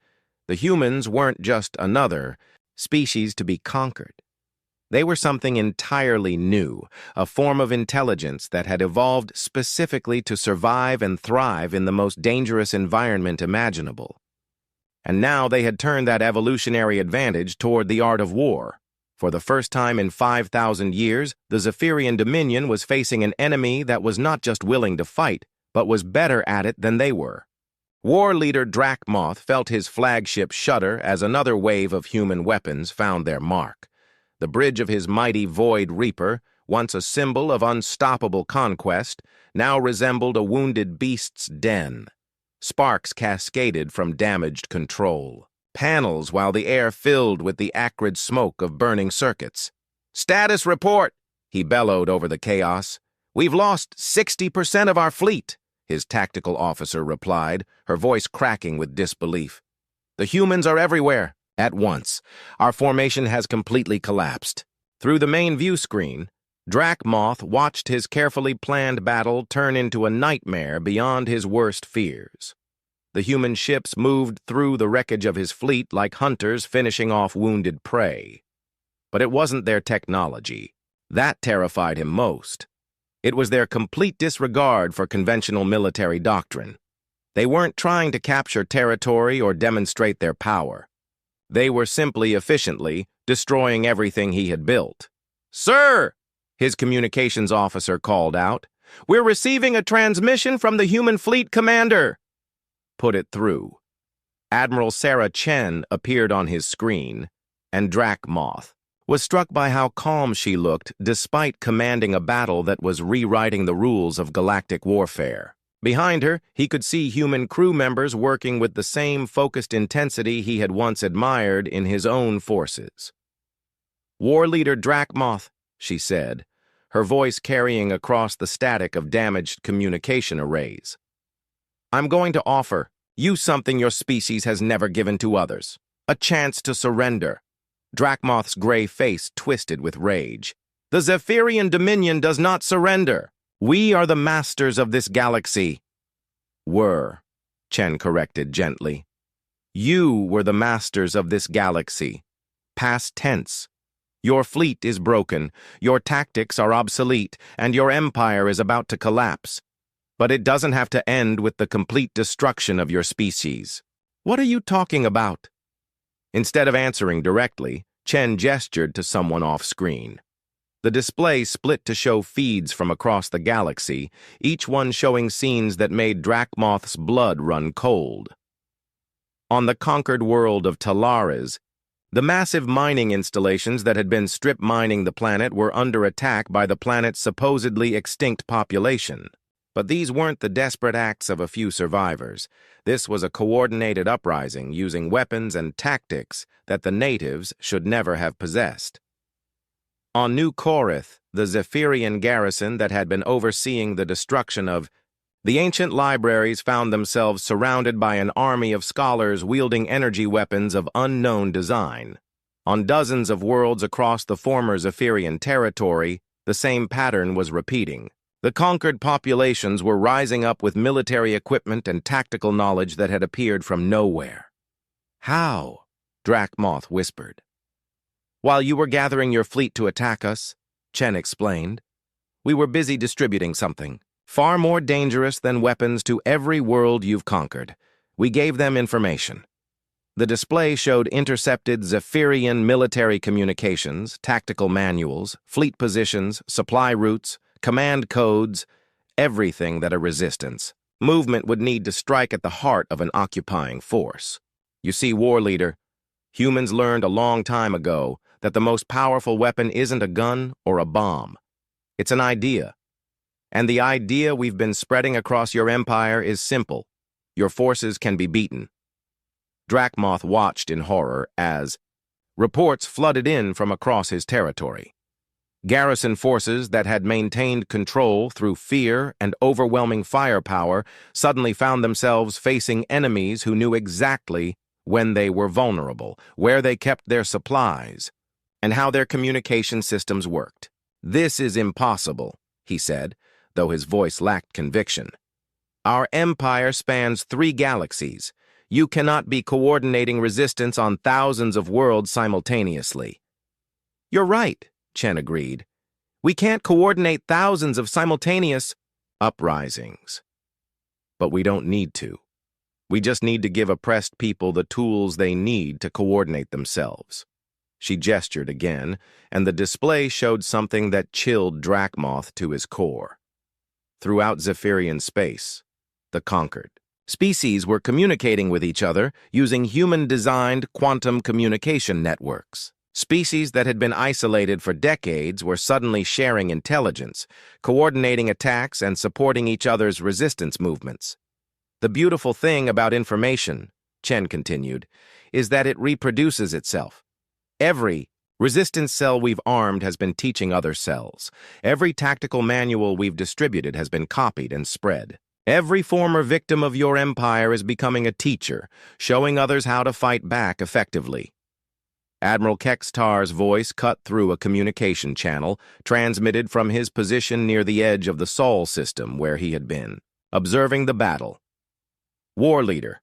A: The humans weren't just another species to be conquered. They were something entirely new, a form of intelligence that had evolved specifically to survive and thrive in the most dangerous environment imaginable. And now they had turned that evolutionary advantage toward the art of war. For the first time in 5,000 years, the Zephyrian Dominion was facing an enemy that was not just willing to fight, but was better at it than they were. War leader Drakmoth felt his flagship shudder as another wave of human weapons found their mark. The bridge of his mighty Void Reaper, once a symbol of unstoppable conquest, now resembled a wounded beast's den. Sparks cascaded from damaged control panels while the air filled with the acrid smoke of burning circuits. "Status report!" he bellowed over the chaos. "We've lost 60% of our fleet," his tactical officer replied, her voice cracking with disbelief. "The humans are everywhere. At once, our formation has completely collapsed." Through the main view screen, Drakmoth watched his carefully planned battle turn into a nightmare beyond his worst fears. The human ships moved through the wreckage of his fleet like hunters finishing off wounded prey. But it wasn't their technology. That terrified him most. It was their complete disregard for conventional military doctrine. They weren't trying to capture territory or demonstrate their power. They were simply efficiently destroying everything he had built. "Sir!" his communications officer called out. "We're receiving a transmission from the human fleet commander." Put it through. Admiral Sarah Chen appeared on his screen, and Drakmoth was struck by how calm she looked despite commanding a battle that was rewriting the rules of galactic warfare. Behind her, he could see human crew members working with the same focused intensity he had once admired in his own forces. "War leader Drakmoth," she said, her voice carrying across the static of damaged communication arrays. "I'm going to offer you something your species has never given to others, a chance to surrender." Drakmoth's gray face twisted with rage. "The Zephyrian Dominion does not surrender. We are the masters of this galaxy." "Were," Chen corrected gently. "You were the masters of this galaxy. Past tense. Your fleet is broken, your tactics are obsolete, and your empire is about to collapse. But it doesn't have to end with the complete destruction of your species." "What are you talking about?" Instead of answering directly, Chen gestured to someone off-screen. The display split to show feeds from across the galaxy, each one showing scenes that made Drakmoth's blood run cold. On the conquered world of Talaris, the massive mining installations that had been strip mining the planet were under attack by the planet's supposedly extinct population. But these weren't the desperate acts of a few survivors. This was a coordinated uprising using weapons and tactics that the natives should never have possessed. On New Korith, the Zephyrian garrison that had been overseeing the destruction of the ancient libraries found themselves surrounded by an army of scholars wielding energy weapons of unknown design. On dozens of worlds across the former Zephyrian territory, the same pattern was repeating. The conquered populations were rising up with military equipment and tactical knowledge that had appeared from nowhere. "How?" Drakmoth whispered. "While you were gathering your fleet to attack us," Chen explained, "we were busy distributing something far more dangerous than weapons to every world you've conquered. We gave them information." The display showed intercepted Zephyrian military communications, tactical manuals, fleet positions, supply routes, command codes, everything that a resistance movement would need to strike at the heart of an occupying force. You see, War Leader, humans learned a long time ago that the most powerful weapon isn't a gun or a bomb. It's an idea. And the idea we've been spreading across your empire is simple. Your forces can be beaten. Dracmoth watched in horror as reports flooded in from across his territory. Garrison forces that had maintained control through fear and overwhelming firepower suddenly found themselves facing enemies who knew exactly when they were vulnerable, where they kept their supplies, and how their communication systems worked. "This is impossible," he said, though his voice lacked conviction. "Our empire spans 3 galaxies. You cannot be coordinating resistance on thousands of worlds simultaneously." "You're right," Chen agreed. "We can't coordinate thousands of simultaneous uprisings. But we don't need to. We just need to give oppressed people the tools they need to coordinate themselves." She gestured again, and the display showed something that chilled Dracmoth to his core. Throughout Zephyrian space, the conquered species were communicating with each other using human-designed quantum communication networks. Species that had been isolated for decades were suddenly sharing intelligence, coordinating attacks and supporting each other's resistance movements. "The beautiful thing about information," Chen continued, "is that it reproduces itself. Every resistance cell we've armed has been teaching other cells. Every tactical manual we've distributed has been copied and spread. Every former victim of your empire is becoming a teacher, showing others how to fight back effectively." Admiral Kextar's voice cut through a communication channel, transmitted from his position near the edge of the Sol system where he had been, observing the battle. "War Leader,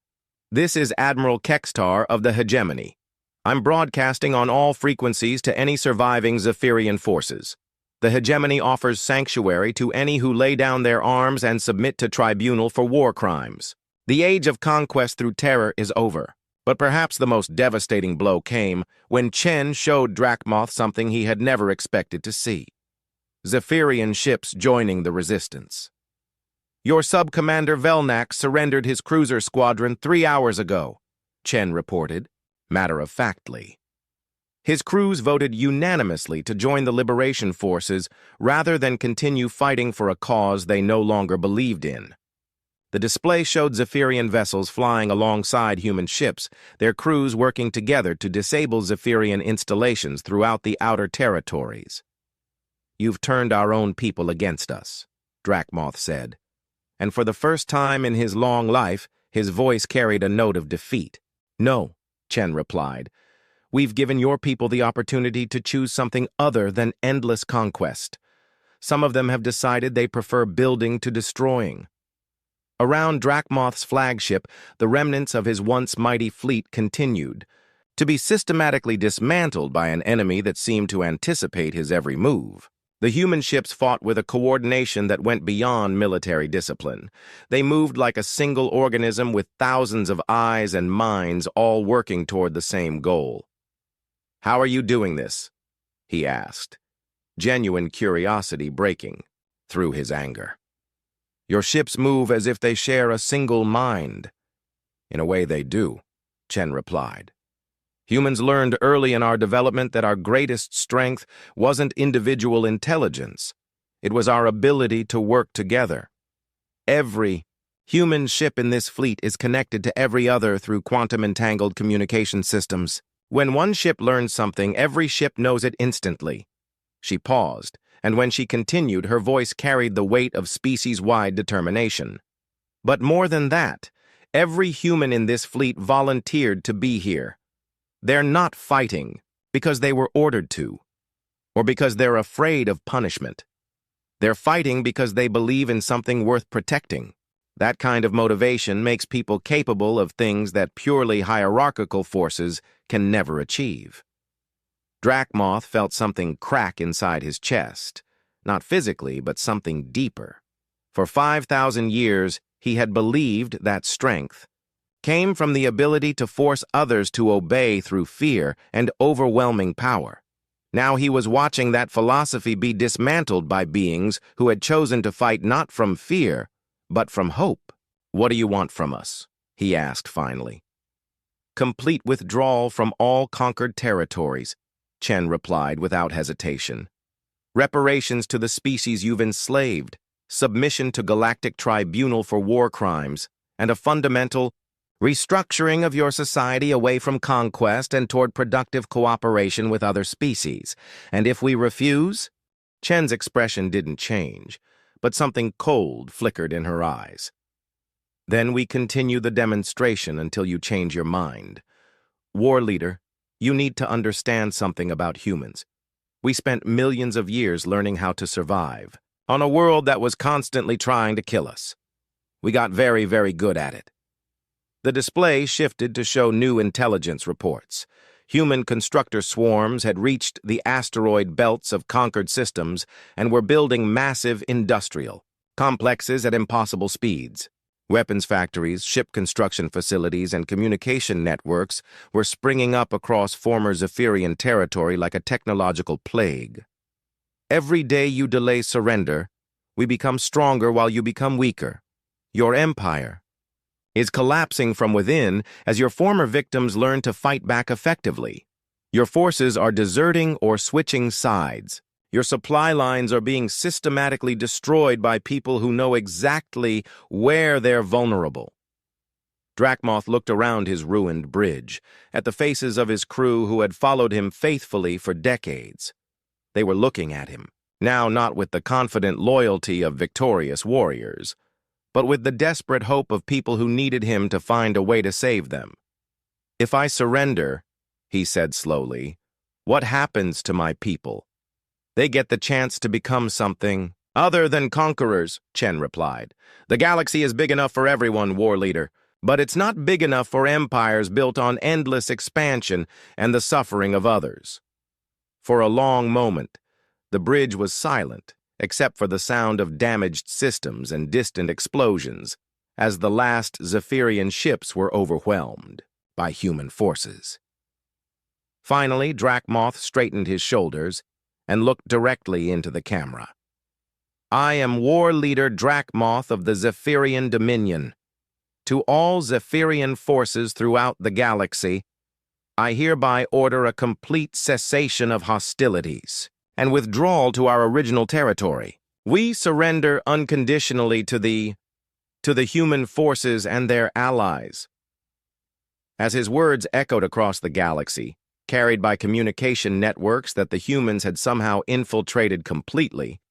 A: this is Admiral Kextar of the Hegemony. I'm broadcasting on all frequencies to any surviving Zephyrian forces. The Hegemony offers sanctuary to any who lay down their arms and submit to tribunal for war crimes. The age of conquest through terror is over. But perhaps the most devastating blow came when Chen showed Dracmoth something he had never expected to see. Zephyrian ships joining the resistance. "Your sub-commander Velnak surrendered his cruiser squadron 3 hours ago," Chen reported, matter-of-factly. His crews voted unanimously to join the liberation forces rather than continue fighting for a cause they no longer believed in. The display showed Zephyrian vessels flying alongside human ships, their crews working together to disable Zephyrian installations throughout the outer territories. "You've turned our own people against us," Dracmoth said. And for the first time in his long life, his voice carried a note of defeat. "No," Chen replied. "We've given your people the opportunity to choose something other than endless conquest. Some of them have decided they prefer building to destroying." Around Dracmoth's flagship, the remnants of his once mighty fleet continued to be systematically dismantled by an enemy that seemed to anticipate his every move. The human ships fought with a coordination that went beyond military discipline. They moved like a single organism with thousands of eyes and minds all working toward the same goal. "How are you doing this?" he asked, genuine curiosity breaking through his anger. "Your ships move as if they share a single mind." "In a way they do," Chen replied. "Humans learned early in our development that our greatest strength wasn't individual intelligence. It was our ability to work together. Every human ship in this fleet is connected to every other through quantum-entangled communication systems. When one ship learns something, every ship knows it instantly." She paused, and when she continued, her voice carried the weight of species-wide determination. "But more than that, every human in this fleet volunteered to be here. They're not fighting because they were ordered to, or because they're afraid of punishment. They're fighting because they believe in something worth protecting. That kind of motivation makes people capable of things that purely hierarchical forces can never achieve." Dracmoth felt something crack inside his chest, not physically, but something deeper. For 5,000 years, he had believed that strength came from the ability to force others to obey through fear and overwhelming power. Now he was watching that philosophy be dismantled by beings who had chosen to fight not from fear, but from hope. "What do you want from us?" he asked finally. "Complete withdrawal from all conquered territories," Chen replied without hesitation. "Reparations to the species you've enslaved, submission to Galactic Tribunal for war crimes, and a fundamental restructuring of your society away from conquest and toward productive cooperation with other species. And if we refuse? Chen's expression didn't change, but something cold flickered in her eyes. Then we continue the demonstration until you change your mind. War leader, you need to understand something about humans. We spent millions of years learning how to survive on a world that was constantly trying to kill us. We got very, very good at it. The display shifted to show new intelligence reports. Human constructor swarms had reached the asteroid belts of conquered systems and were building massive industrial complexes at impossible speeds. Weapons factories, ship construction facilities, and communication networks were springing up across former Zephyrian territory like a technological plague. Every day you delay surrender, we become stronger while you become weaker. Your empire is collapsing from within as your former victims learn to fight back effectively. Your forces are deserting or switching sides. Your supply lines are being systematically destroyed by people who know exactly where they're vulnerable. Drakmoth looked around his ruined bridge, at the faces of his crew who had followed him faithfully for decades. They were looking at him, now not with the confident loyalty of victorious warriors, but with the desperate hope of people who needed him to find a way to save them. "If I surrender," he said slowly, "what happens to my people?" "They get the chance to become something other than conquerors," Chen replied. "The galaxy is big enough for everyone, war leader, but it's not big enough for empires built on endless expansion and the suffering of others." For a long moment, the bridge was silent, except for the sound of damaged systems and distant explosions, as the last Zephyrian ships were overwhelmed by human forces. Finally, Drakmoth straightened his shoulders and looked directly into the camera. "I am War Leader Drakmoth of the Zephyrian Dominion. To all Zephyrian forces throughout the galaxy, I hereby order a complete cessation of hostilities and withdrawal to our original territory. We surrender unconditionally to the human forces and their allies." As his words echoed across the galaxy, carried by communication networks that the humans had somehow infiltrated completely,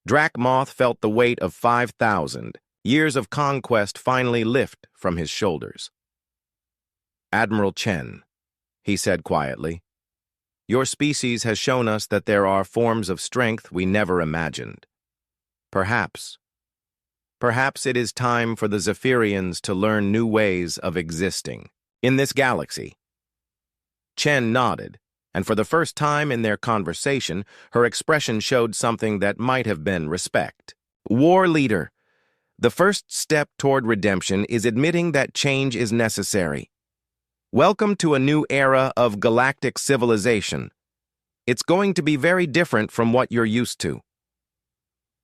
A: Drakmoth felt the weight of 5,000 years of conquest finally lift from his shoulders. "Admiral Chen," he said quietly, "your species has shown us that there are forms of strength we never imagined. Perhaps it is time for the Zephyrians to learn new ways of existing in this galaxy." Chen nodded, and for the first time in their conversation, her expression showed something that might have been respect. "War leader, the first step toward redemption is admitting that change is necessary. Welcome to a new era of galactic civilization. It's going to be very different from what you're used to."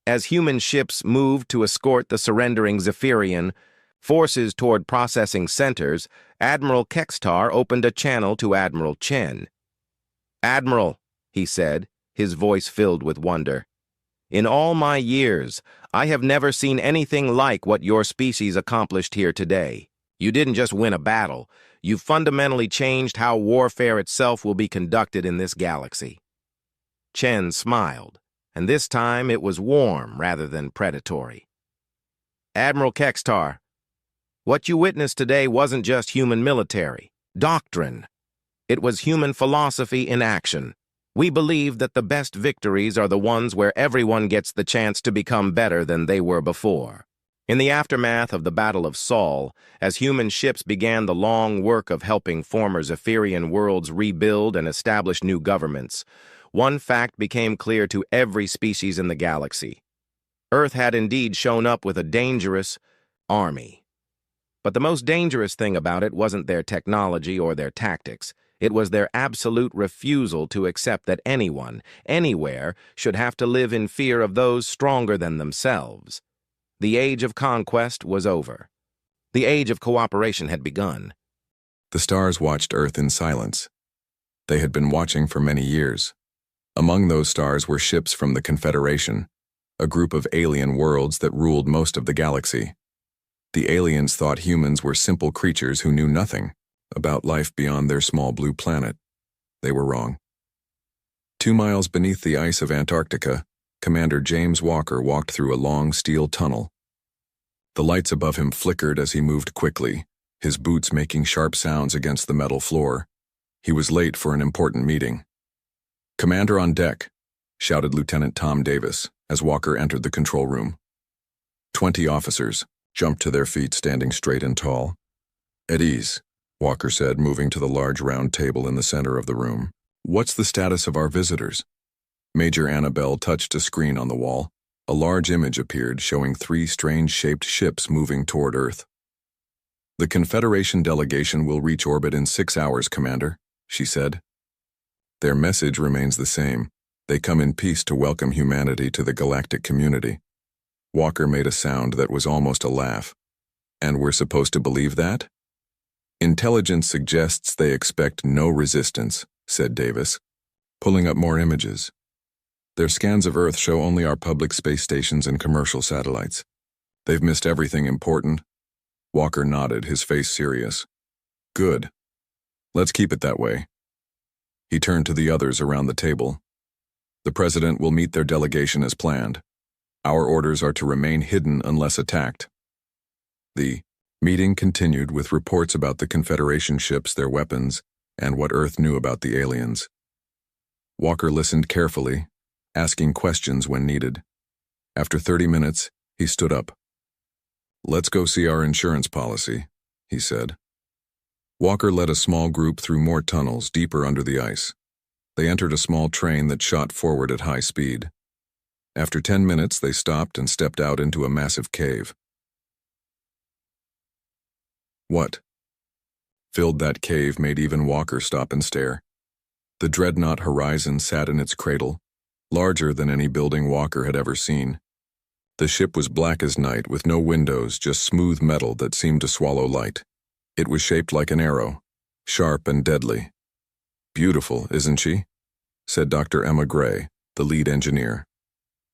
A: As human ships moved to escort the surrendering Zephyrian forces toward processing centers, Admiral Kextar opened a channel to Admiral Chen. "Admiral," he said, his voice filled with wonder, "in all my years, I have never seen anything like what your species accomplished here today. You didn't just win a battle, you fundamentally changed how warfare itself will be conducted in this galaxy." Chen smiled, and this time it was warm rather than predatory. "Admiral Kextar, what you witnessed today wasn't just human military doctrine. It was human philosophy in action. We believe that the best victories are the ones where everyone gets the chance to become better than they were before." In the aftermath of the Battle of Sol, as human ships began the long work of helping former Zephyrian worlds rebuild and establish new governments, one fact became clear to every species in the galaxy. Earth had indeed shown up with a dangerous army. But the most dangerous thing about it wasn't their technology or their tactics. It was their absolute refusal to accept that anyone, anywhere, should have to live in fear of those stronger than themselves. The age of conquest was over. The age of cooperation had begun.
B: The stars watched Earth in silence. They had been watching for many years. Among those stars were ships from the Confederation, a group of alien worlds that ruled most of the galaxy. The aliens thought humans were simple creatures who knew nothing about life beyond their small blue planet. They were wrong. 2 miles beneath the ice of Antarctica, Commander James Walker walked through a long steel tunnel. The lights above him flickered as he moved quickly, his boots making sharp sounds against the metal floor. He was late for an important meeting. "Commander on deck," shouted Lieutenant Tom Davis as Walker entered the control room. 20 officers jumped to their feet, standing straight and tall. "At ease," Walker said, moving to the large round table in the center of the room. "What's the status of our visitors?" Major Annabelle touched a screen on the wall. A large image appeared showing 3 strange-shaped ships moving toward Earth. "The Confederation delegation will reach orbit in 6 hours, Commander," she said. "Their message remains the same. They come in peace to welcome humanity to the galactic community." Walker made a sound that was almost a laugh. "And we're supposed to believe that?" "Intelligence suggests they expect no resistance," said Davis, pulling up more images. "Their scans of Earth show only our public space stations and commercial satellites. They've missed everything important." Walker nodded, his face serious. "Good. Let's keep it that way." He turned to the others around the table. "The President will meet their delegation as planned. Our orders are to remain hidden unless attacked." The meeting continued with reports about the Confederation ships, their weapons, and what Earth knew about the aliens. Walker listened carefully, asking questions when needed. After 30 minutes, he stood up. "Let's go see our insurance policy," he said. Walker led a small group through more tunnels deeper under the ice. They entered a small train that shot forward at high speed. After 10 minutes, they stopped and stepped out into a massive cave. What filled that cave made even Walker stop and stare. The dreadnought Horizon sat in its cradle, larger than any building Walker had ever seen. The ship was black as night, with no windows, just smooth metal that seemed to swallow light. It was shaped like an arrow, sharp and deadly. "Beautiful, isn't she?" said Dr. Emma Gray, the lead engineer.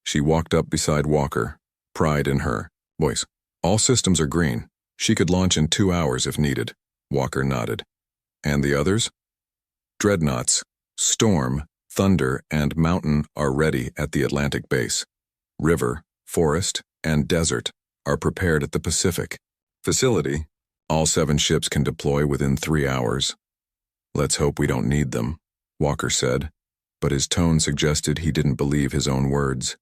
B: She walked up beside Walker, pride in her voice. "All systems are green. She could launch in 2 hours if needed." Walker nodded. "And the others?" "Dreadnoughts, Storm, Thunder, and Mountain are ready at the Atlantic base. River, Forest, and Desert are prepared at the Pacific facility. All 7 ships can deploy within 3 hours. Let's hope we don't need them," Walker said, but his tone suggested he didn't believe his own words.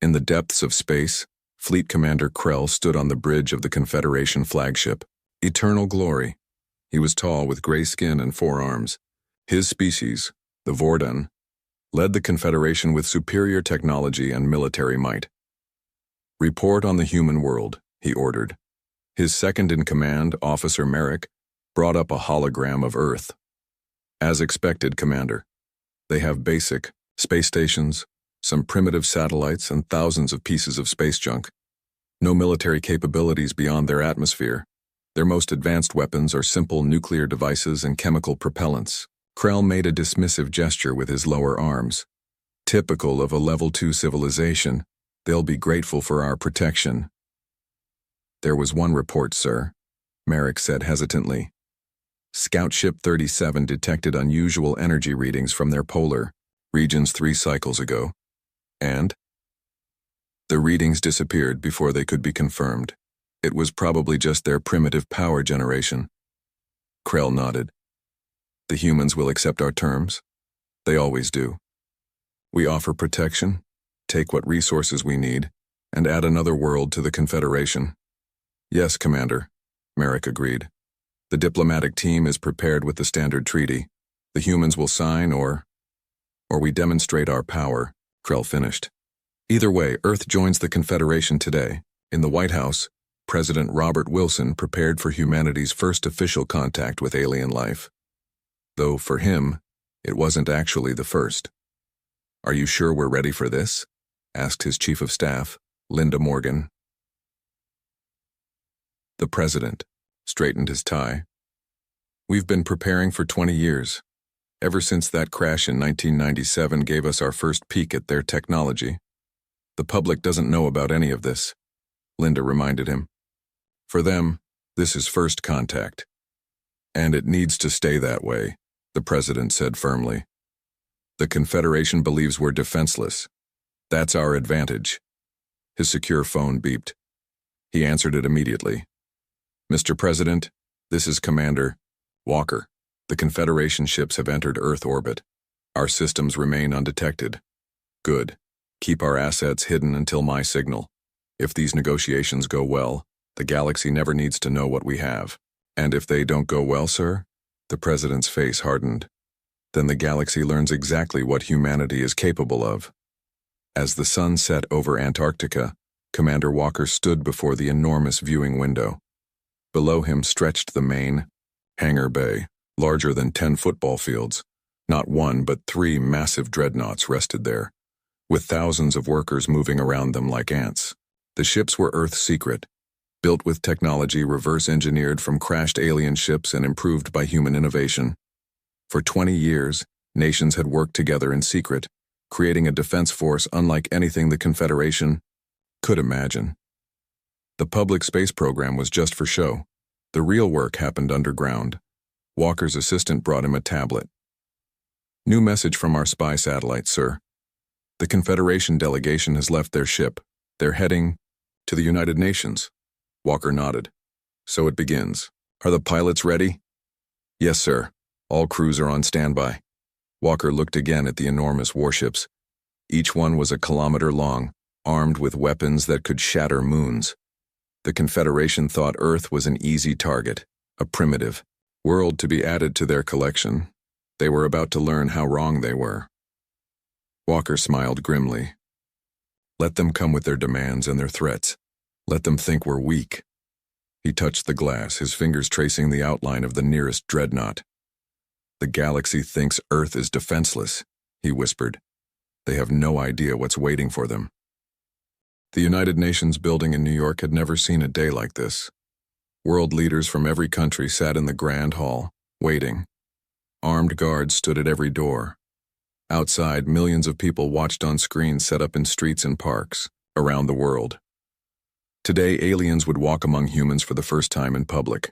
B: In the depths of space, Fleet Commander Krell stood on the bridge of the Confederation flagship, Eternal Glory. He was tall, with gray skin and 4 arms. His species, the Vordan, led the Confederation with superior technology and military might. "Report on the human world," he ordered. His second-in-command, Officer Merrick, brought up a hologram of Earth. "As expected, Commander. They have basic space stations, some primitive satellites, and thousands of pieces of space junk. No military capabilities beyond their atmosphere. Their most advanced weapons are simple nuclear devices and chemical propellants." Krell made a dismissive gesture with his lower arms. "Typical of a Level 2 civilization. They'll be grateful for our protection." "There was one report, sir," Merrick said hesitantly. "Scout Ship 37 detected unusual energy readings from their polar regions 3 cycles ago. And the readings disappeared before they could be confirmed. It was probably just their primitive power generation." Krell nodded. "The humans will accept our terms. They always do. We offer protection, take what resources we need, and add another world to the Confederation." "Yes, Commander," Merrick agreed. "The diplomatic team is prepared with the standard treaty. The humans will sign or we demonstrate our power," Krell finished. "Either way, Earth joins the Confederation today. In the White House, President Robert Wilson prepared for humanity's first official contact with alien life. Though for him, it wasn't actually the first. "Are you sure we're ready for this?" asked his Chief of Staff, Linda Morgan. The President straightened his tie. "We've been preparing for 20 years. Ever since that crash in 1997 gave us our first peek at their technology. The public doesn't know about any of this, Linda reminded him. For them, this is first contact. And it needs to stay that way, the president said firmly. The Confederation believes we're defenseless. That's our advantage. His secure phone beeped. He answered it immediately. Mr. President, this is Commander Walker. The Confederation ships have entered Earth orbit. Our systems remain undetected. Good. Keep our assets hidden until my signal. If these negotiations go well, the galaxy never needs to know what we have. And if they don't go well, sir? The president's face hardened. Then the galaxy learns exactly what humanity is capable of. As the sun set over Antarctica, Commander Walker stood before the enormous viewing window. Below him stretched the main hangar bay, larger than 10 football fields. Not one, but 3 massive dreadnoughts rested there, with thousands of workers moving around them like ants. The ships were Earth's secret, built with technology reverse-engineered from crashed alien ships and improved by human innovation. For 20 years, nations had worked together in secret, creating a defense force unlike anything the Confederation could imagine. The public space program was just for show. The real work happened underground. Walker's assistant brought him a tablet. New message from our spy satellite, sir. The Confederation delegation has left their ship. They're heading to the United Nations. Walker nodded. So it begins. Are the pilots ready? Yes, sir. All crews are on standby. Walker looked again at the enormous warships. Each one was a kilometer long, armed with weapons that could shatter moons. The Confederation thought Earth was an easy target, a primitive world to be added to their collection. They were about to learn how wrong they were. Walker smiled grimly. Let them come with their demands and their threats. Let them think we're weak. He touched the glass, his fingers tracing the outline of the nearest dreadnought. The galaxy thinks Earth is defenseless, he whispered. They have no idea what's waiting for them. The United Nations building in New York had never seen a day like this. World leaders from every country sat in the Grand Hall, waiting. Armed guards stood at every door. Outside, millions of people watched on screens set up in streets and parks around the world. Today, aliens would walk among humans for the first time in public.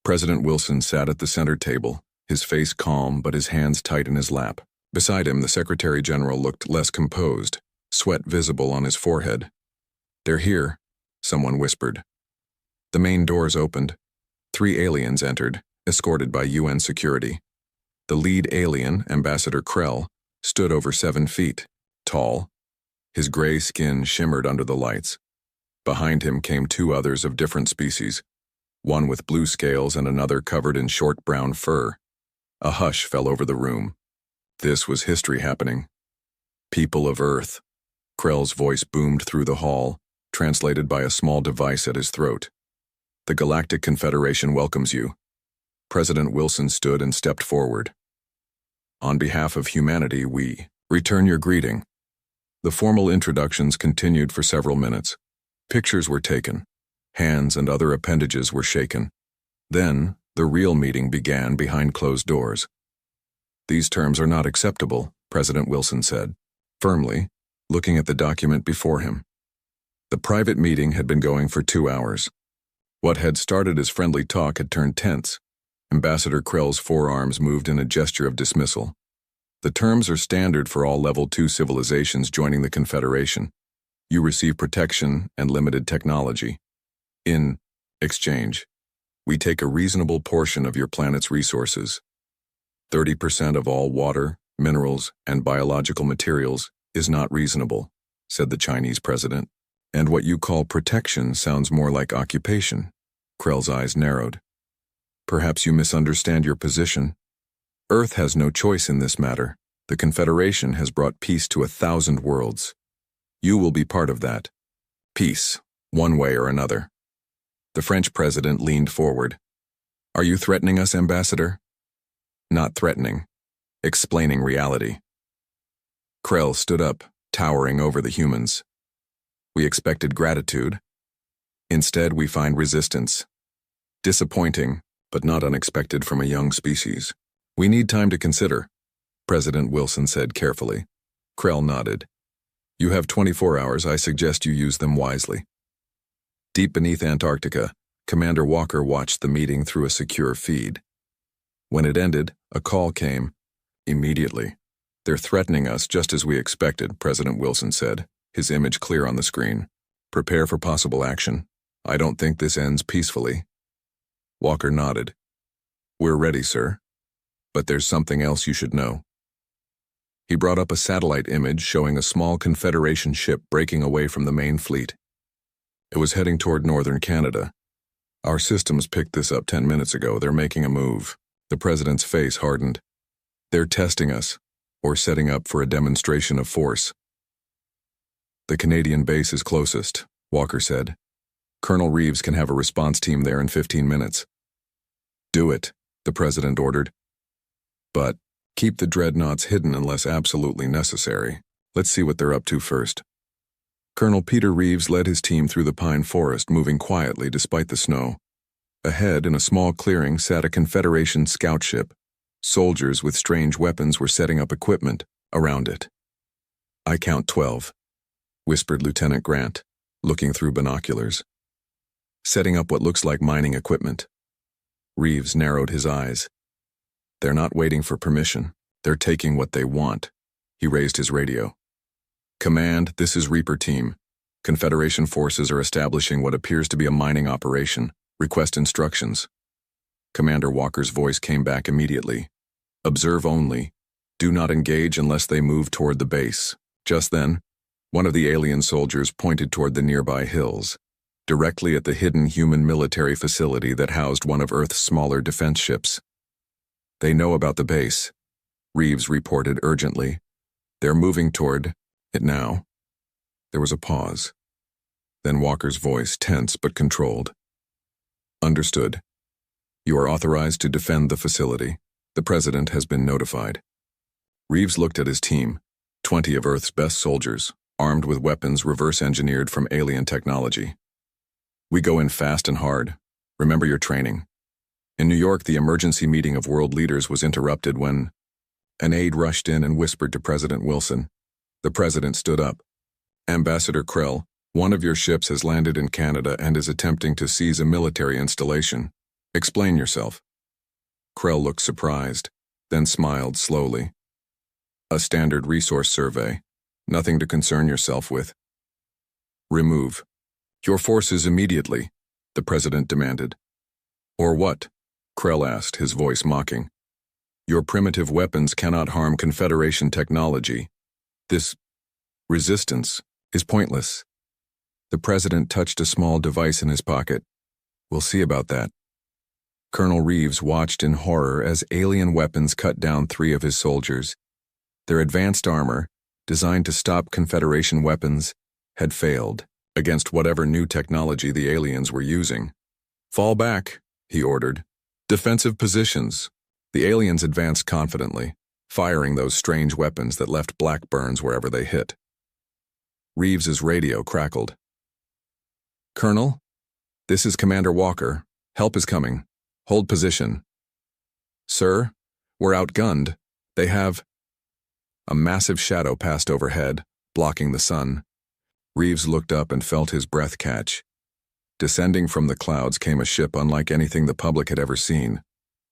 B: President Wilson sat at the center table, his face calm but his hands tight in his lap. Beside him, the Secretary General looked less composed, sweat visible on his forehead. They're here, someone whispered. The main doors opened. 3 aliens entered, escorted by UN security. The lead alien, Ambassador Krell, stood over 7 feet, tall. His gray skin shimmered under the lights. Behind him came 2 others of different species, one with blue scales and another covered in short brown fur. A hush fell over the room. This was history happening. People of Earth. Krell's voice boomed through the hall, translated by a small device at his throat. The Galactic Confederation welcomes you. President Wilson stood and stepped forward. On behalf of humanity, we return your greeting. The formal introductions continued for several minutes. Pictures were taken. Hands and other appendages were shaken. Then, the real meeting began behind closed doors. These terms are not acceptable, President Wilson said, firmly, looking at the document before him. The private meeting had been going for 2 hours. What had started as friendly talk had turned tense. Ambassador Krell's forearms moved in a gesture of dismissal. The terms are standard for all Level 2 civilizations joining the Confederation. You receive protection and limited technology. In exchange, we take a reasonable portion of your planet's resources. 30% of all water, minerals, and biological materials is not reasonable, said the Chinese president. And what you call protection sounds more like occupation. Krell's eyes narrowed. Perhaps you misunderstand your position. Earth has no choice in this matter. The Confederation has brought peace to 1,000 worlds. You will be part of that. Peace, one way or another. The French president leaned forward. Are you threatening us, Ambassador? Not threatening. Explaining reality. Krell stood up, towering over the humans. We expected gratitude. Instead, we find resistance. Disappointing, but not unexpected from a young species. We need time to consider, President Wilson said carefully. Krell nodded. You have 24 hours. I suggest you use them wisely. Deep beneath Antarctica, Commander Walker watched the meeting through a secure feed. When it ended, a call came. Immediately. They're threatening us just as we expected, President Wilson said, his image clear on the screen. Prepare for possible action. I don't think this ends peacefully. Walker nodded. We're ready, sir. But there's something else you should know. He brought up a satellite image showing a small Confederation ship breaking away from the main fleet. It was heading toward northern Canada. Our systems picked this up 10 minutes ago. They're making a move. The president's face hardened. They're testing us, or setting up for a demonstration of force. The Canadian base is closest, Walker said. Colonel Reeves can have a response team there in 15 minutes. Do it, the president ordered. But keep the dreadnoughts hidden unless absolutely necessary. Let's see what they're up to first. Colonel Peter Reeves led his team through the pine forest, moving quietly despite the snow. Ahead, in a small clearing, sat a Confederation scout ship. Soldiers with strange weapons were setting up equipment around it. I count 12, whispered Lieutenant Grant, looking through binoculars. Setting up what looks like mining equipment. Reeves narrowed his eyes. They're not waiting for permission. They're taking what they want. He raised his radio. Command, this is Reaper Team. Confederation forces are establishing what appears to be a mining operation. Request instructions. Commander Walker's voice came back immediately. Observe only. Do not engage unless they move toward the base. Just then, one of the alien soldiers pointed toward the nearby hills, directly at the hidden human military facility that housed one of Earth's smaller defense ships. They know about the base, Reeves reported urgently. They're moving toward it now. There was a pause. Then Walker's voice, tense but controlled. Understood. You are authorized to defend the facility. The president has been notified. Reeves looked at his team, 20 of Earth's best soldiers, armed with weapons reverse-engineered from alien technology. We go in fast and hard. Remember your training. In New York, the emergency meeting of world leaders was interrupted when an aide rushed in and whispered to President Wilson. The president stood up. Ambassador Krell, one of your ships has landed in Canada and is attempting to seize a military installation. Explain yourself. Krell looked surprised, then smiled slowly. A standard resource survey. Nothing to concern yourself with. Remove your forces immediately, the president demanded. Or what? Krell asked, his voice mocking. Your primitive weapons cannot harm Confederation technology. This resistance is pointless. The president touched a small device in his pocket. We'll see about that. Colonel Reeves watched in horror as alien weapons cut down 3 of his soldiers. Their advanced armor, designed to stop Confederation weapons, had failed against whatever new technology the aliens were using. Fall back, he ordered. Defensive positions. The aliens advanced confidently, firing those strange weapons that left black burns wherever they hit. Reeves's radio crackled. Colonel, this is Commander Walker. Help is coming. Hold position. Sir, we're outgunned. They have... A massive shadow passed overhead, blocking the sun. Reeves looked up and felt his breath catch. Descending from the clouds came a ship unlike anything the public had ever seen.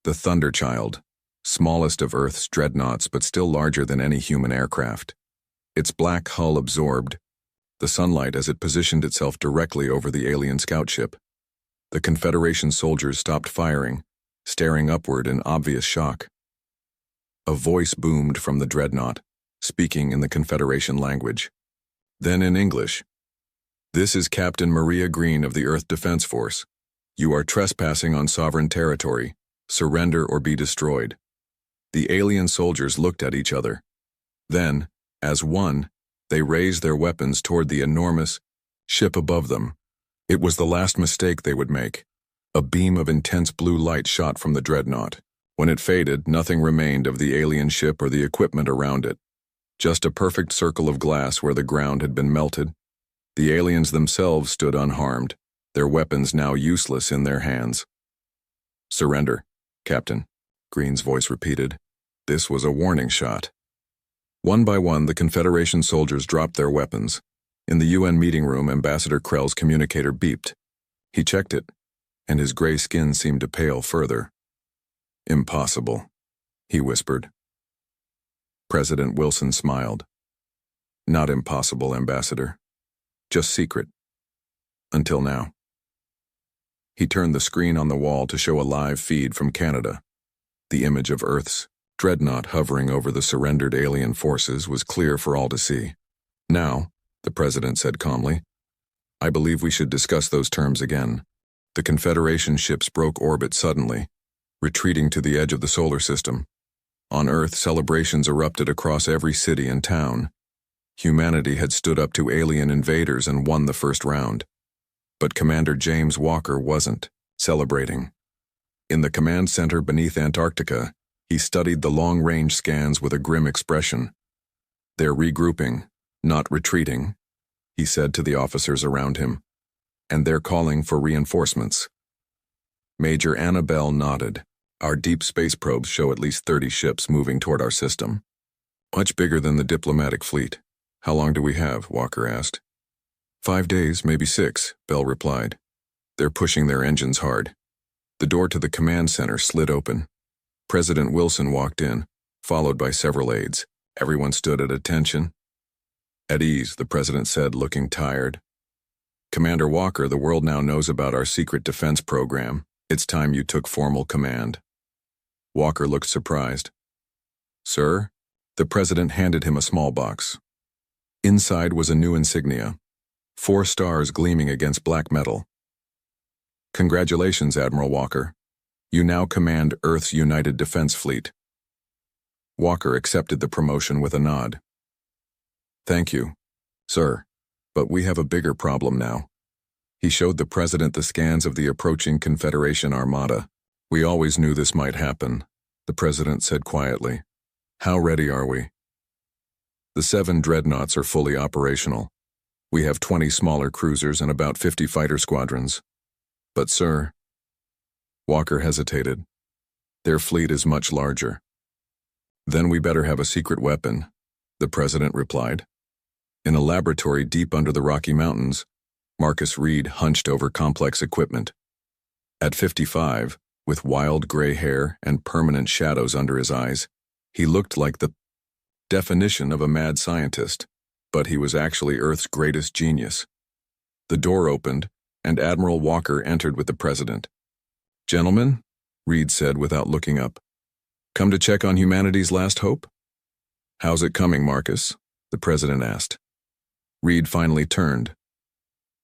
B: The Thunderchild, smallest of Earth's dreadnoughts but still larger than any human aircraft. Its black hull absorbed the sunlight as it positioned itself directly over the alien scout ship. The Confederation soldiers stopped firing, staring upward in obvious shock. A voice boomed from the dreadnought, speaking in the Confederation language. Then in English. This is Captain Maria Green of the Earth Defense Force. You are trespassing on sovereign territory. Surrender or be destroyed. The alien soldiers looked at each other. Then, as one, they raised their weapons toward the enormous ship above them. It was the last mistake they would make. A beam of intense blue light shot from the dreadnought. When it faded, nothing remained of the alien ship or the equipment around it. Just a perfect circle of glass where the ground had been melted. The aliens themselves stood unharmed, their weapons now useless in their hands. Surrender, Captain, Green's voice repeated. This was a warning shot. One by one, the Confederation soldiers dropped their weapons. In the UN meeting room, Ambassador Krell's communicator beeped. He checked it, and his gray skin seemed to pale further. "Impossible," he whispered. President Wilson smiled. "Not impossible, Ambassador. Just secret. Until now." He turned the screen on the wall to show a live feed from Canada. The image of Earth's dreadnought hovering over the surrendered alien forces was clear for all to see. "Now," the president said calmly, "I believe we should discuss those terms again." The Confederation ships broke orbit suddenly, retreating to the edge of the solar system. On Earth, celebrations erupted across every city and town. Humanity had stood up to alien invaders and won the first round. But Commander James Walker wasn't celebrating. In the command center beneath Antarctica, he studied the long-range scans with a grim expression. "They're regrouping, not retreating," he said to the officers around him, "and they're calling for reinforcements." Major Annabelle nodded. "Our deep space probes show at least 30 ships moving toward our system. Much bigger than the diplomatic fleet." "How long do we have?" Walker asked. 5 days, maybe 6, Bell replied. "They're pushing their engines hard." The door to the command center slid open. President Wilson walked in, followed by several aides. Everyone stood at attention. "At ease," the president said, looking tired. "Commander Walker, the world now knows about our secret defense program. It's time you took formal command." Walker looked surprised. "Sir?" The president handed him a small box. Inside was a new insignia, 4 stars gleaming against black metal. "Congratulations, Admiral Walker. You now command Earth's United Defense Fleet." Walker accepted the promotion with a nod. "Thank you, sir, but we have a bigger problem now." He showed the president the scans of the approaching Confederation armada. "We always knew this might happen," the president said quietly. "How ready are we?" "The 7 dreadnoughts are fully operational. We have 20 smaller cruisers and about 50 fighter squadrons. But sir," Walker hesitated, "their fleet is much larger." "Then we better have a secret weapon," the president replied. In a laboratory deep under the Rocky Mountains, Marcus Reed hunched over complex equipment. At 55, with wild gray hair and permanent shadows under his eyes, he looked like the definition of a mad scientist, but he was actually Earth's greatest genius. The door opened, and Admiral Walker entered with the president. "Gentlemen," Reed said without looking up, "come to check on humanity's last hope?" "How's it coming, Marcus?" the president asked. Reed finally turned.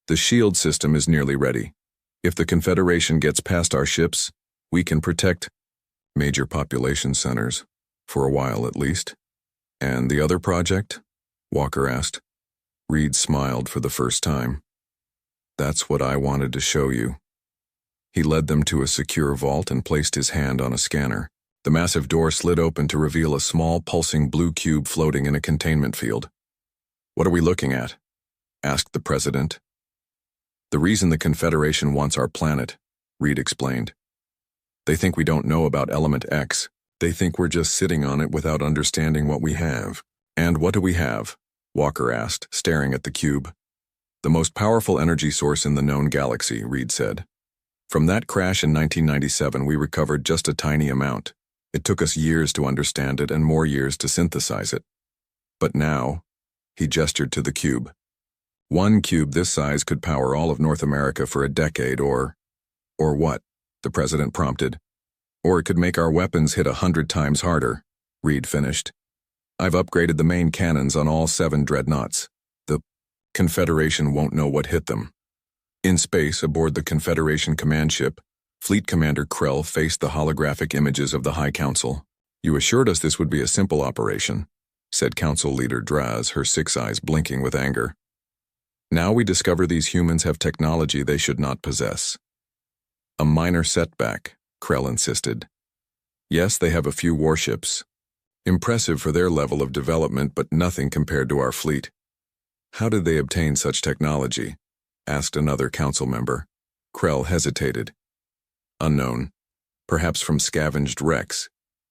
B: "The shield system is nearly ready. If the Confederation gets past our ships, we can protect major population centers, for a while at least." "And the other project?" Walker asked. Reed smiled for the first time. "That's what I wanted to show you." He led them to a secure vault and placed his hand on a scanner. The massive door slid open to reveal a small, pulsing blue cube floating in a containment field. "What are we looking at?" asked the president. "The reason the Confederation wants our planet," Reed explained. "They think we don't know about Element X. They think we're just sitting on it without understanding what we have." "And what do we have?" Walker asked, staring at the cube. "The most powerful energy source in the known galaxy," Reed said. "From that crash in 1997, we recovered just a tiny amount. It took us years to understand it and more years to synthesize it. But now," he gestured to the cube. "One cube this size could power all of North America for a decade or what?" the president prompted. "Or it could make our weapons hit 100 times harder," Reed finished. "I've upgraded the main cannons on all 7 dreadnoughts. The Confederation won't know what hit them." In space, aboard the Confederation command ship, Fleet Commander Krell faced the holographic images of the High Council. "You assured us this would be a simple operation," said Council Leader Draz, her 6 eyes blinking with anger. "Now we discover these humans have technology they should not possess." "A minor setback," Krell insisted. "Yes, they have a few warships. Impressive for their level of development, but nothing compared to our fleet." "How did they obtain such technology?" asked another council member. Krell hesitated. "Unknown. Perhaps from scavenged wrecks.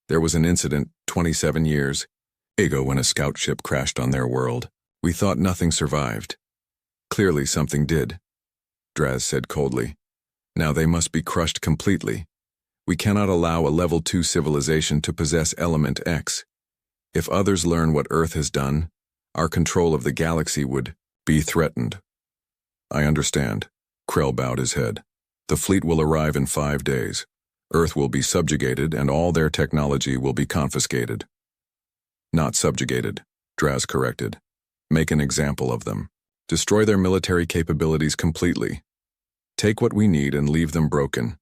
B: There was an incident 27 years. ago when a scout ship crashed on their world. We thought nothing survived. Clearly something did, Draz said coldly. Now they must be crushed completely. We cannot allow a level 2 civilization to possess element X. If others learn what Earth has done, our control of the galaxy would be threatened. I understand. Krell bowed his head. The fleet will arrive in 5 days. Earth will be subjugated and all their technology will be confiscated. Not subjugated, Draz corrected. Make an example of them. Destroy their military capabilities completely. Take what we need and leave them broken.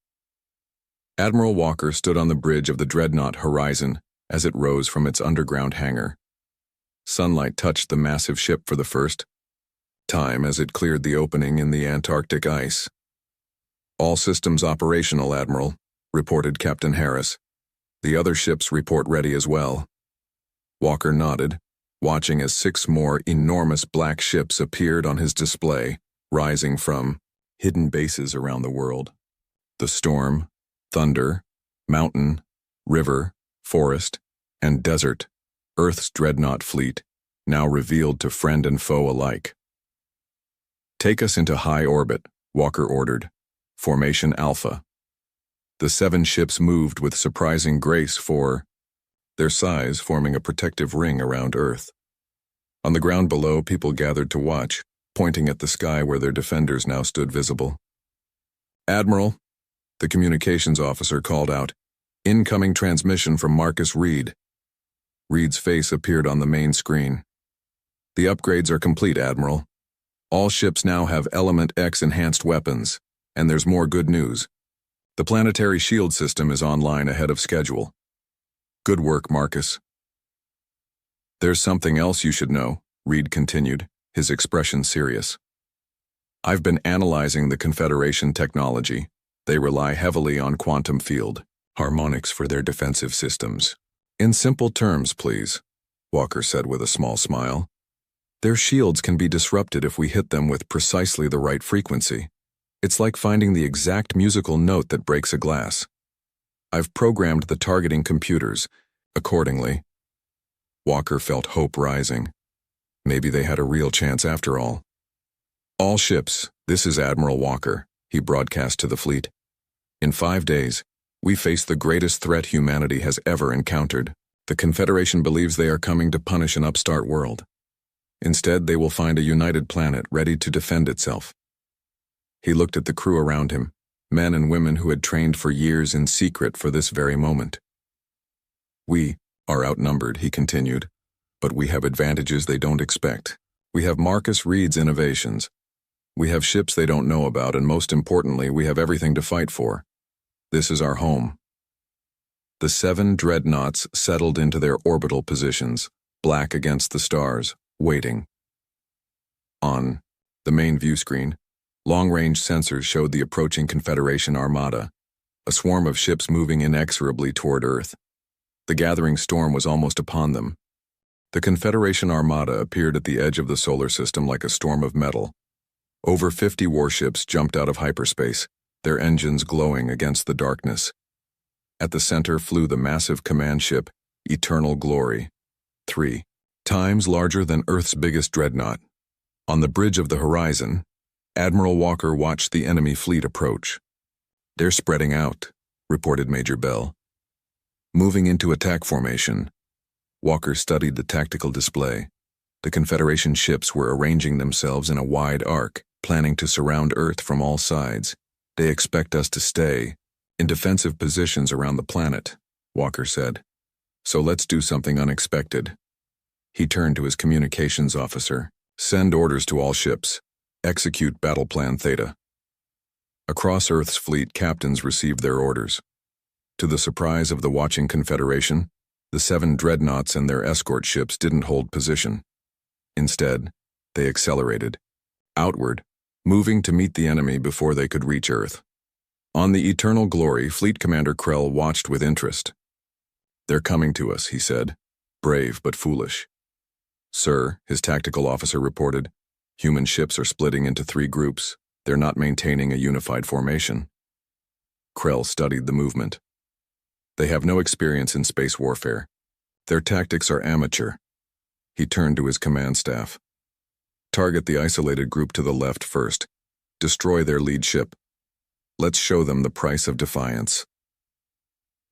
B: Admiral Walker stood on the bridge of the dreadnought Horizon as it rose from its underground hangar. Sunlight touched the massive ship for the first time as it cleared the opening in the Antarctic ice. All systems operational, Admiral, reported Captain Harris. The other ships report ready as well. Walker nodded, watching as 6 more enormous black ships appeared on his display, rising from hidden bases around the world. The Storm, Thunder, Mountain, River, Forest, and Desert, Earth's dreadnought fleet, now revealed to friend and foe alike. Take us into high orbit, Walker ordered. Formation Alpha. The 7 ships moved with surprising grace for their size, forming a protective ring around Earth. On the ground below, people gathered to watch, pointing at the sky where their defenders now stood visible. Admiral, the communications officer called out, incoming transmission from Marcus Reed. Reed's face appeared on the main screen. The upgrades are complete, Admiral. All ships now have Element X enhanced weapons, and there's more good news. The planetary shield system is online ahead of schedule. Good work, Marcus. There's something else you should know, Reed continued, his expression serious. I've been analyzing the Confederation technology. They rely heavily on quantum field harmonics for their defensive systems. In simple terms, please, Walker said with a small smile. Their shields can be disrupted if we hit them with precisely the right frequency. It's like finding the exact musical note that breaks a glass. I've programmed the targeting computers accordingly. Walker felt hope rising. Maybe they had a real chance after all. All ships, this is Admiral Walker, he broadcast to the fleet. In 5 days, we face the greatest threat humanity has ever encountered. The Confederation believes they are coming to punish an upstart world. Instead, they will find a united planet ready to defend itself. He looked at the crew around him, men and women who had trained for years in secret for this very moment. We are outnumbered, he continued, but we have advantages they don't expect. We have Marcus Reed's innovations. We have ships they don't know about, and most importantly, we have everything to fight for. This is our home. The 7 dreadnoughts settled into their orbital positions, black against the stars, waiting. On the main view screen, long-range sensors showed the approaching Confederation armada, a swarm of ships moving inexorably toward Earth. The gathering storm was almost upon them. The Confederation armada appeared at the edge of the solar system like a storm of metal. Over 50 warships jumped out of hyperspace, their engines glowing against the darkness. At the center flew the massive command ship, Eternal Glory, 3 times larger than Earth's biggest dreadnought. On the bridge of the Horizon, Admiral Walker watched the enemy fleet approach. They're spreading out, reported Major Bell. Moving into attack formation. Walker studied the tactical display. The Confederation ships were arranging themselves in a wide arc, planning to surround Earth from all sides. They expect us to stay in defensive positions around the planet, Walker said. So let's do something unexpected. He turned to his communications officer. Send orders to all ships. Execute Battle Plan Theta. Across Earth's fleet, captains received their orders. To the surprise of the watching Confederation, the 7 dreadnoughts and their escort ships didn't hold position. Instead, they accelerated outward, moving to meet the enemy before they could reach Earth. On the Eternal Glory, Fleet Commander Krell watched with interest. They're coming to us, he said, brave but foolish. Sir, his tactical officer reported, human ships are splitting into 3 groups. They're not maintaining a unified formation. Krell studied the movement. They have no experience in space warfare. Their tactics are amateur, He turned to his command staff. Target the isolated group to the left first. Destroy their lead ship. Let's show them the price of defiance.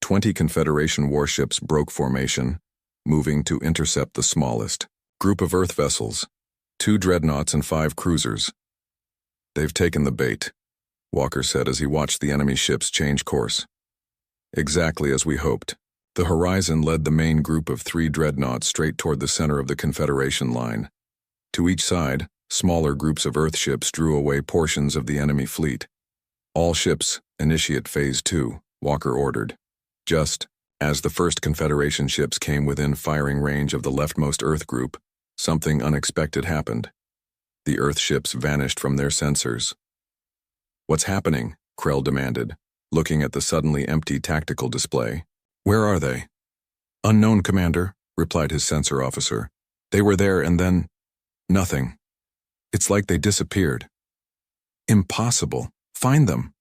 B: 20 Confederation warships broke formation, moving to intercept the smallest group of Earth vessels, 2 dreadnoughts and 5 cruisers. They've taken the bait, Walker said as he watched the enemy ships change course. Exactly as we hoped. The horizon led the main group of 3 dreadnoughts straight toward the center of the Confederation line. To each side, smaller groups of Earth ships drew away portions of the enemy fleet. All ships, initiate Phase 2, Walker ordered. Just as the first Confederation ships came within firing range of the leftmost Earth group, something unexpected happened. The Earth ships vanished from their sensors. "What's happening?" Krell demanded, looking at the suddenly empty tactical display. "Where are they?" "Unknown, Commander," replied his sensor officer. "They were there and then... nothing. It's like they disappeared." "Impossible. Find them."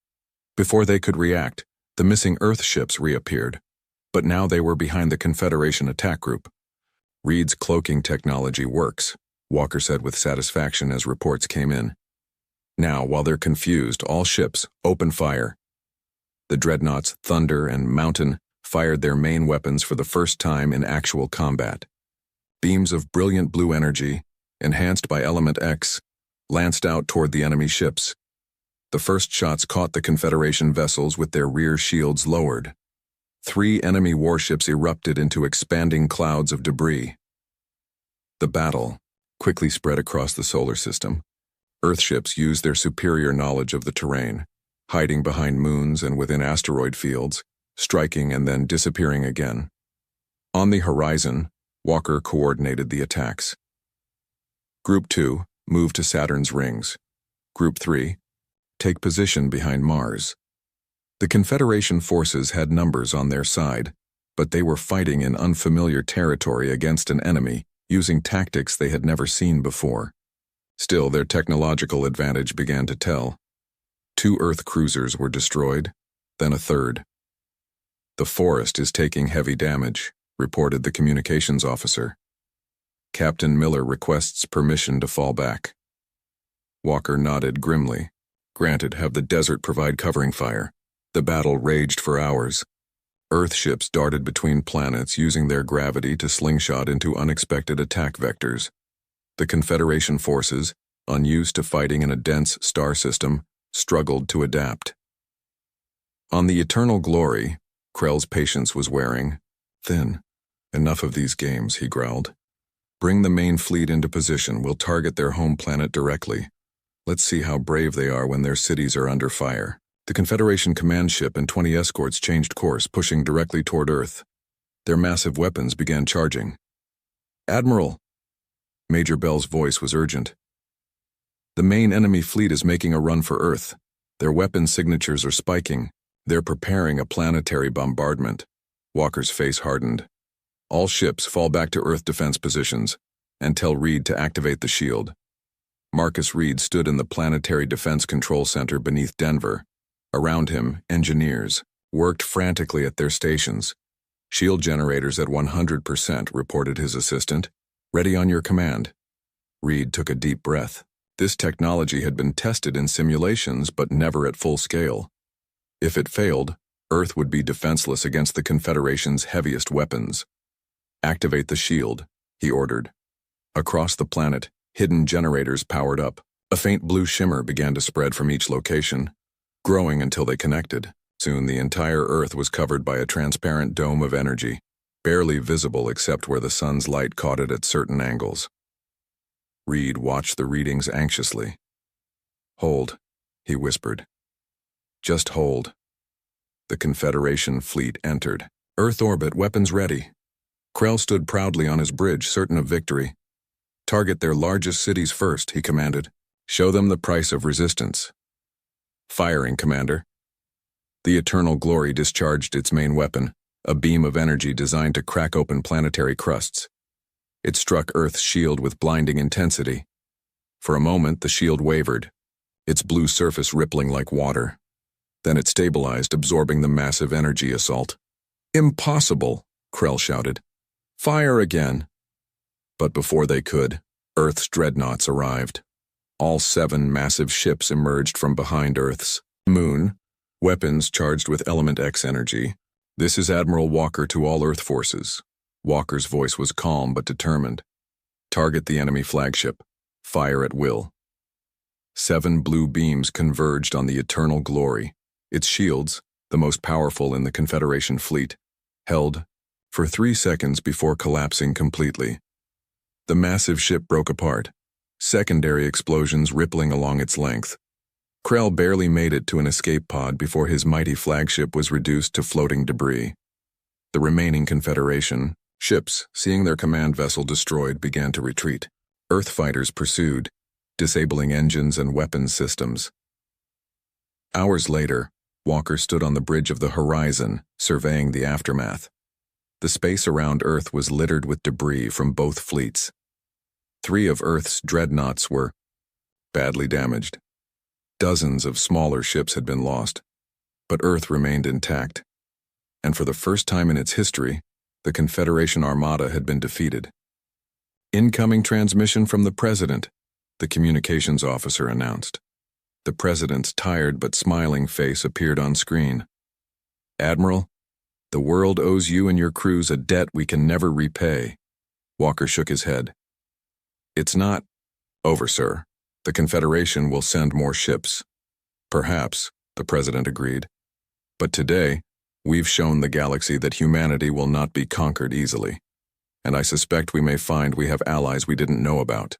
B: Before they could react, the missing Earth ships reappeared, but now they were behind the Confederation attack group. "Reed's cloaking technology works," Walker said with satisfaction as reports came in. "Now, while they're confused, all ships, open fire." The dreadnoughts Thunder and Mountain fired their main weapons for the first time in actual combat. Beams of brilliant blue energy, enhanced by Element X, lanced out toward the enemy ships. The first shots caught the Confederation vessels with their rear shields lowered. 3 enemy warships erupted into expanding clouds of debris. The battle quickly spread across the solar system. Earthships used their superior knowledge of the terrain, hiding behind moons and within asteroid fields, striking and then disappearing again. On the horizon, Walker coordinated the attacks. Group 2 moved to Saturn's rings. Group 3 take position behind Mars. The Confederation forces had numbers on their side, but they were fighting in unfamiliar territory against an enemy using tactics they had never seen before. Still, their technological advantage began to tell. 2 Earth cruisers were destroyed, then a third. "The forest is taking heavy damage," reported the communications officer. "Captain Miller requests permission to fall back." Walker nodded grimly. "Granted, have the desert provide covering fire." The battle raged for hours. Earth ships darted between planets using their gravity to slingshot into unexpected attack vectors. The Confederation forces, unused to fighting in a dense star system, struggled to adapt. On the Eternal Glory, Krell's patience was wearing thin. "Enough of these games," he growled. "Bring the main fleet into position. We'll target their home planet directly. Let's see how brave they are when their cities are under fire." The Confederation command ship and 20 escorts changed course, pushing directly toward Earth. Their massive weapons began charging. "Admiral!" Major Bell's voice was urgent. "The main enemy fleet is making a run for Earth. Their weapon signatures are spiking. They're preparing a planetary bombardment." Walker's face hardened. "All ships fall back to Earth defense positions, and tell Reed to activate the shield." Marcus Reed stood in the Planetary Defense Control Center beneath Denver. Around him, engineers worked frantically at their stations. "Shield generators at 100%, reported his assistant. "Ready on your command." Reed took a deep breath. This technology had been tested in simulations, but never at full scale. If it failed, Earth would be defenseless against the Confederation's heaviest weapons. "Activate the shield," he ordered. Across the planet, hidden generators powered up. A faint blue shimmer began to spread from each location, growing until they connected. Soon the entire Earth was covered by a transparent dome of energy, barely visible except where the sun's light caught it at certain angles. Reed watched the readings anxiously. "Hold," he whispered. "Just hold." The Confederation fleet entered. Earth orbit, weapons ready. Krell stood proudly on his bridge, certain of victory. "Target their largest cities first," he commanded. "Show them the price of resistance." "Firing, Commander." The Eternal Glory discharged its main weapon, a beam of energy designed to crack open planetary crusts. It struck Earth's shield with blinding intensity. For a moment, the shield wavered, its blue surface rippling like water. Then it stabilized, absorbing the massive energy assault. "Impossible!" Krell shouted. "Fire again!" But before they could, Earth's dreadnoughts arrived. All 7 massive ships emerged from behind Earth's moon, weapons charged with Element X energy. "This is Admiral Walker to all Earth forces." Walker's voice was calm but determined. "Target the enemy flagship. Fire at will." 7 blue beams converged on the Eternal Glory. Its shields, the most powerful in the Confederation fleet, held for 3 seconds before collapsing completely. The massive ship broke apart, secondary explosions rippling along its length. Krell barely made it to an escape pod before his mighty flagship was reduced to floating debris. The remaining Confederation ships, seeing their command vessel destroyed, began to retreat. Earth fighters pursued, disabling engines and weapons systems. Hours later, Walker stood on the bridge of the horizon, surveying the aftermath. The space around Earth was littered with debris from both fleets. 3 of Earth's dreadnoughts were badly damaged. Dozens of smaller ships had been lost, but Earth remained intact. And for the first time in its history, the Confederation Armada had been defeated. "Incoming transmission from the President," the communications officer announced. The President's tired but smiling face appeared on screen. "Admiral, the world owes you and your crews a debt we can never repay." Walker shook his head. "It's not over, sir. The Confederation will send more ships." "Perhaps," the President agreed. "But today, we've shown the galaxy that humanity will not be conquered easily. And I suspect we may find we have allies we didn't know about."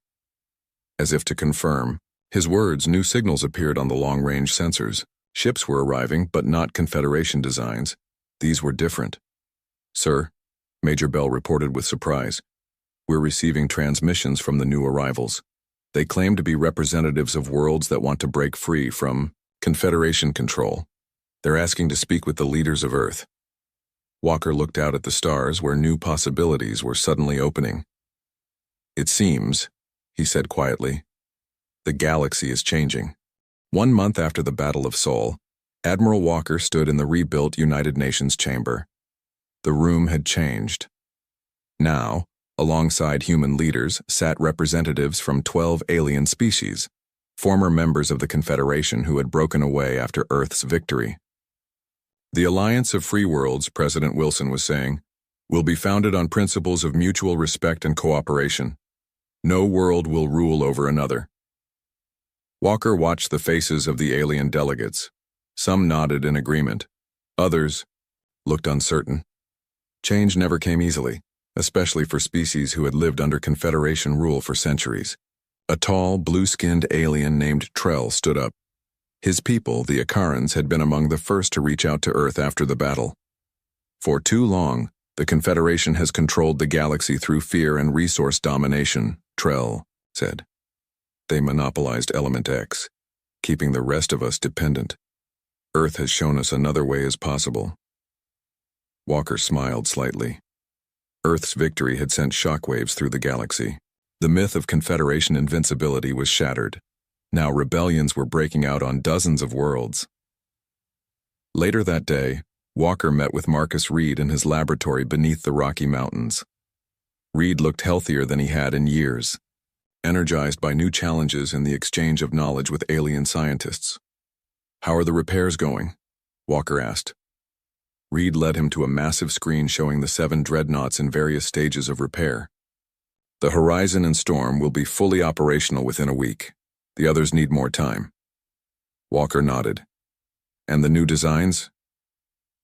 B: As if to confirm his words, new signals appeared on the long-range sensors. Ships were arriving, but not Confederation designs. These were different. "Sir," Major Bell reported with surprise, "we're receiving transmissions from the new arrivals. They claim to be representatives of worlds that want to break free from Confederation control. They're asking to speak with the leaders of Earth." Walker looked out at the stars where new possibilities were suddenly opening. "It seems," he said quietly, "the galaxy is changing." 1 month after the Battle of Sol, Admiral Walker stood in the rebuilt United Nations chamber. The room had changed. Now, alongside human leaders, sat representatives from 12 alien species, former members of the Confederation who had broken away after Earth's victory. "The Alliance of Free Worlds," President Wilson was saying, "will be founded on principles of mutual respect and cooperation. No world will rule over another." Walker watched the faces of the alien delegates. Some nodded in agreement. Others looked uncertain. Change never came easily, especially for species who had lived under Confederation rule for centuries. A tall, blue-skinned alien named Trell stood up. His people, the Akarans, had been among the first to reach out to Earth after the battle. "For too long, the Confederation has controlled the galaxy through fear and resource domination," Trell said. "They monopolized Element X, keeping the rest of us dependent. Earth has shown us another way is possible." Walker smiled slightly. Earth's victory had sent shockwaves through the galaxy. The myth of Confederation invincibility was shattered. Now rebellions were breaking out on dozens of worlds. Later that day, Walker met with Marcus Reed in his laboratory beneath the Rocky Mountains. Reed looked healthier than he had in years, energized by new challenges in the exchange of knowledge with alien scientists. "How are the repairs going?" Walker asked. Reed led him to a massive screen showing the 7 dreadnoughts in various stages of repair. "The Horizon and Storm will be fully operational within a week. The others need more time." Walker nodded. "And the new designs?"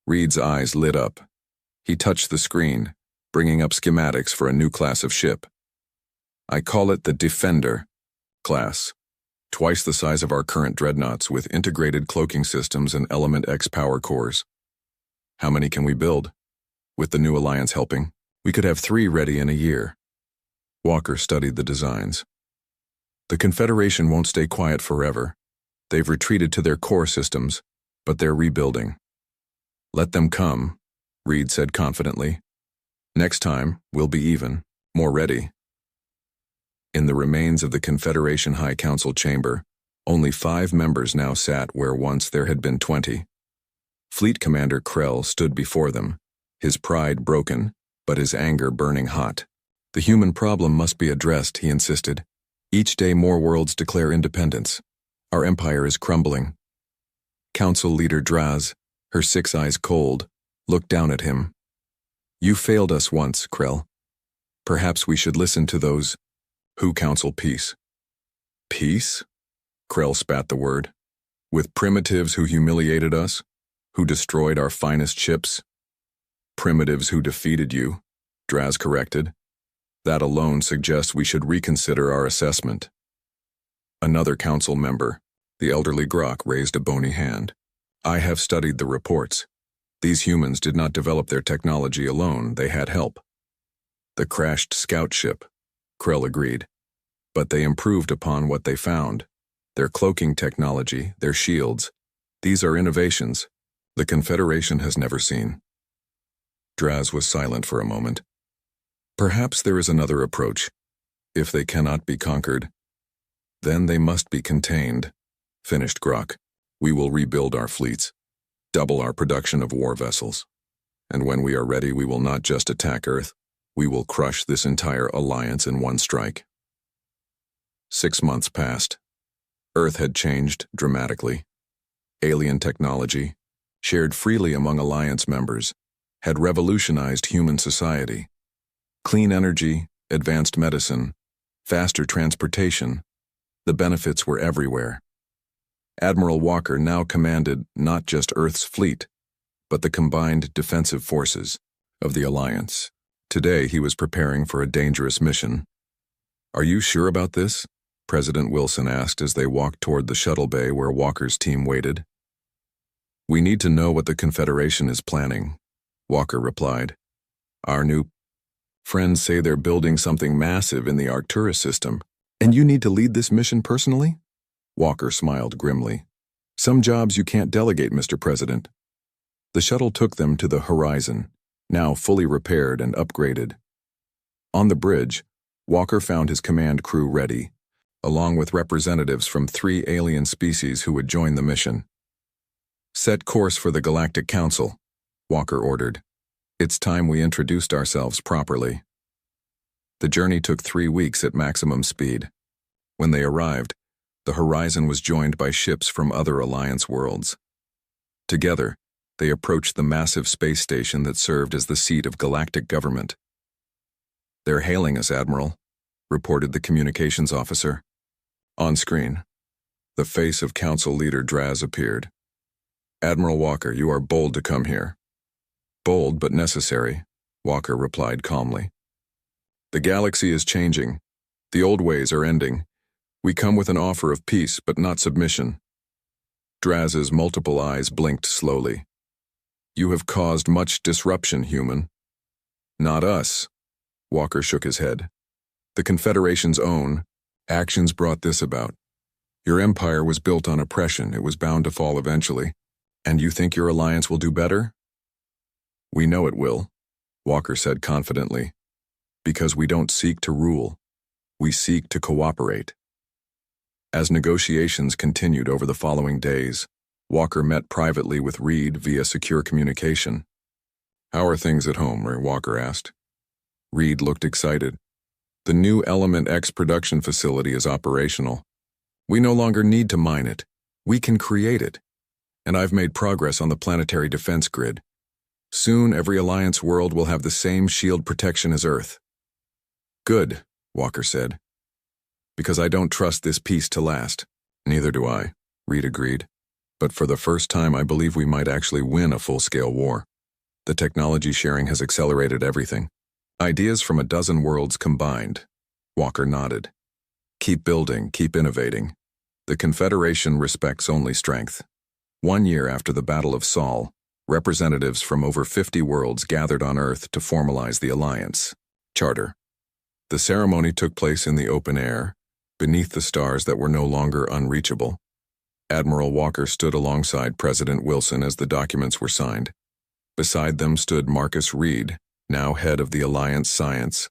B: Reed's eyes lit up. He touched the screen, bringing up schematics for a new class of ship. "I call it the Defender class. Twice the size of our current dreadnoughts with integrated cloaking systems and Element X power cores." "How many can we build?" "With the new alliance helping, we could have 3 ready in a year." Walker studied the designs. "The Confederation won't stay quiet forever. They've retreated to their core systems, but they're rebuilding." "Let them come," Reed said confidently. "Next time, we'll be even, more ready." In the remains of the Confederation High Council chamber, only 5 members now sat where once there had been 20. Fleet Commander Krell stood before them, his pride broken, but his anger burning hot. The human problem must be addressed, he insisted. Each day more worlds declare independence. Our empire is crumbling. Council leader Draz, her 6 eyes cold, looked down at him. You failed us once, Krell. Perhaps we should listen to those who counsel peace. Peace? Krell spat the word. With primitives who humiliated us, who destroyed our finest ships? Primitives who defeated you, Draz corrected. That alone suggests we should reconsider our assessment. Another council member, the elderly Grok, raised a bony hand. I have studied the reports. These humans did not develop their technology alone, they had help. The crashed scout ship, Krell agreed. But they improved upon what they found. Their cloaking technology, their shields. These are innovations the Confederation has never seen. Draz was silent for a moment. Perhaps there is another approach. If they cannot be conquered, then they must be contained, finished Grok. We will rebuild our fleets, double our production of war vessels. And when we are ready, we will not just attack Earth, we will crush this entire alliance in one strike. 6 months passed. Earth had changed dramatically. Alien technology, shared freely among alliance members, had revolutionized human society. Clean energy, advanced medicine, faster transportation, the benefits were everywhere. Admiral Walker now commanded not just Earth's fleet, but the combined defensive forces of the Alliance. Today he was preparing for a dangerous mission. Are you sure about this? President Wilson asked as they walked toward the shuttle bay where Walker's team waited. We need to know what the Confederation is planning, Walker replied. Our new friends say they're building something massive in the Arcturus system, and you need to lead this mission personally? Walker smiled grimly. Some jobs you can't delegate, Mr. President. The shuttle took them to the Horizon, now fully repaired and upgraded. On the bridge, Walker found his command crew ready, along with representatives from 3 alien species who would join the mission. Set course for the Galactic Council, Walker ordered. It's time we introduced ourselves properly. The journey took 3 weeks at maximum speed. When they arrived, the Horizon was joined by ships from other Alliance worlds. Together, they approached the massive space station that served as the seat of galactic government. They're hailing us, Admiral, reported the communications officer. On screen, the face of Council Leader Draz appeared. Admiral Walker, you are bold to come here. Bold but necessary, Walker replied calmly. The galaxy is changing. The old ways are ending. We come with an offer of peace, but not submission. Draz's multiple eyes blinked slowly. You have caused much disruption, human. Not us. Walker shook his head. The Confederation's own actions brought this about. Your empire was built on oppression. It was bound to fall eventually. And you think your alliance will do better? We know it will, Walker said confidently. Because we don't seek to rule. We seek to cooperate. As negotiations continued over the following days, Walker met privately with Reed via secure communication. How are things at home? Walker asked. Reed looked excited. The new Element X production facility is operational. We no longer need to mine it. We can create it. And I've made progress on the planetary defense grid. Soon every Alliance world will have the same shield protection as Earth. Good, Walker said. Because I don't trust this peace to last. Neither do I, Reed agreed. But for the first time, I believe we might actually win a full-scale war. The technology sharing has accelerated everything. Ideas from a dozen worlds combined. Walker nodded. Keep building, keep innovating. The Confederation respects only strength. 1 year after the Battle of Sol, representatives from over 50 worlds gathered on Earth to formalize the Alliance. Charter. The ceremony took place in the open air, beneath the stars that were no longer unreachable. Admiral Walker stood alongside President Wilson as the documents were signed. Beside them stood Marcus Reed, now head of the Alliance Science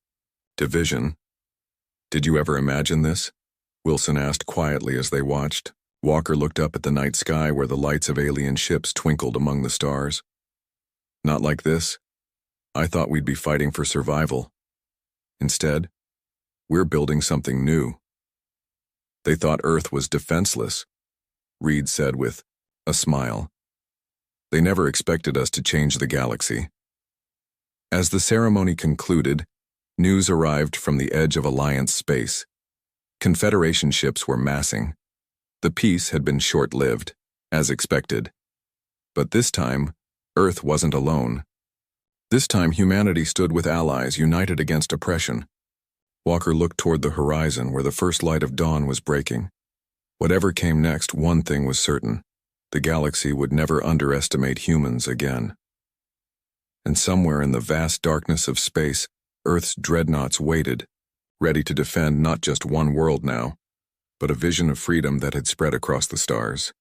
B: Division. Did you ever imagine this? Wilson asked quietly as they watched. Walker looked up at the night sky where the lights of alien ships twinkled among the stars. Not like this. I thought we'd be fighting for survival. Instead, we're building something new. They thought Earth was defenseless, Reed said with a smile. They never expected us to change the galaxy. As the ceremony concluded, news arrived from the edge of Alliance space. Confederation ships were massing. The peace had been short-lived, as expected. But this time, Earth wasn't alone. This time, humanity stood with allies united against oppression. Walker looked toward the horizon where the first light of dawn was breaking. Whatever came next, one thing was certain. The galaxy would never underestimate humans again. And somewhere in the vast darkness of space, Earth's dreadnoughts waited, ready to defend not just one world now, but a vision of freedom that had spread across the stars.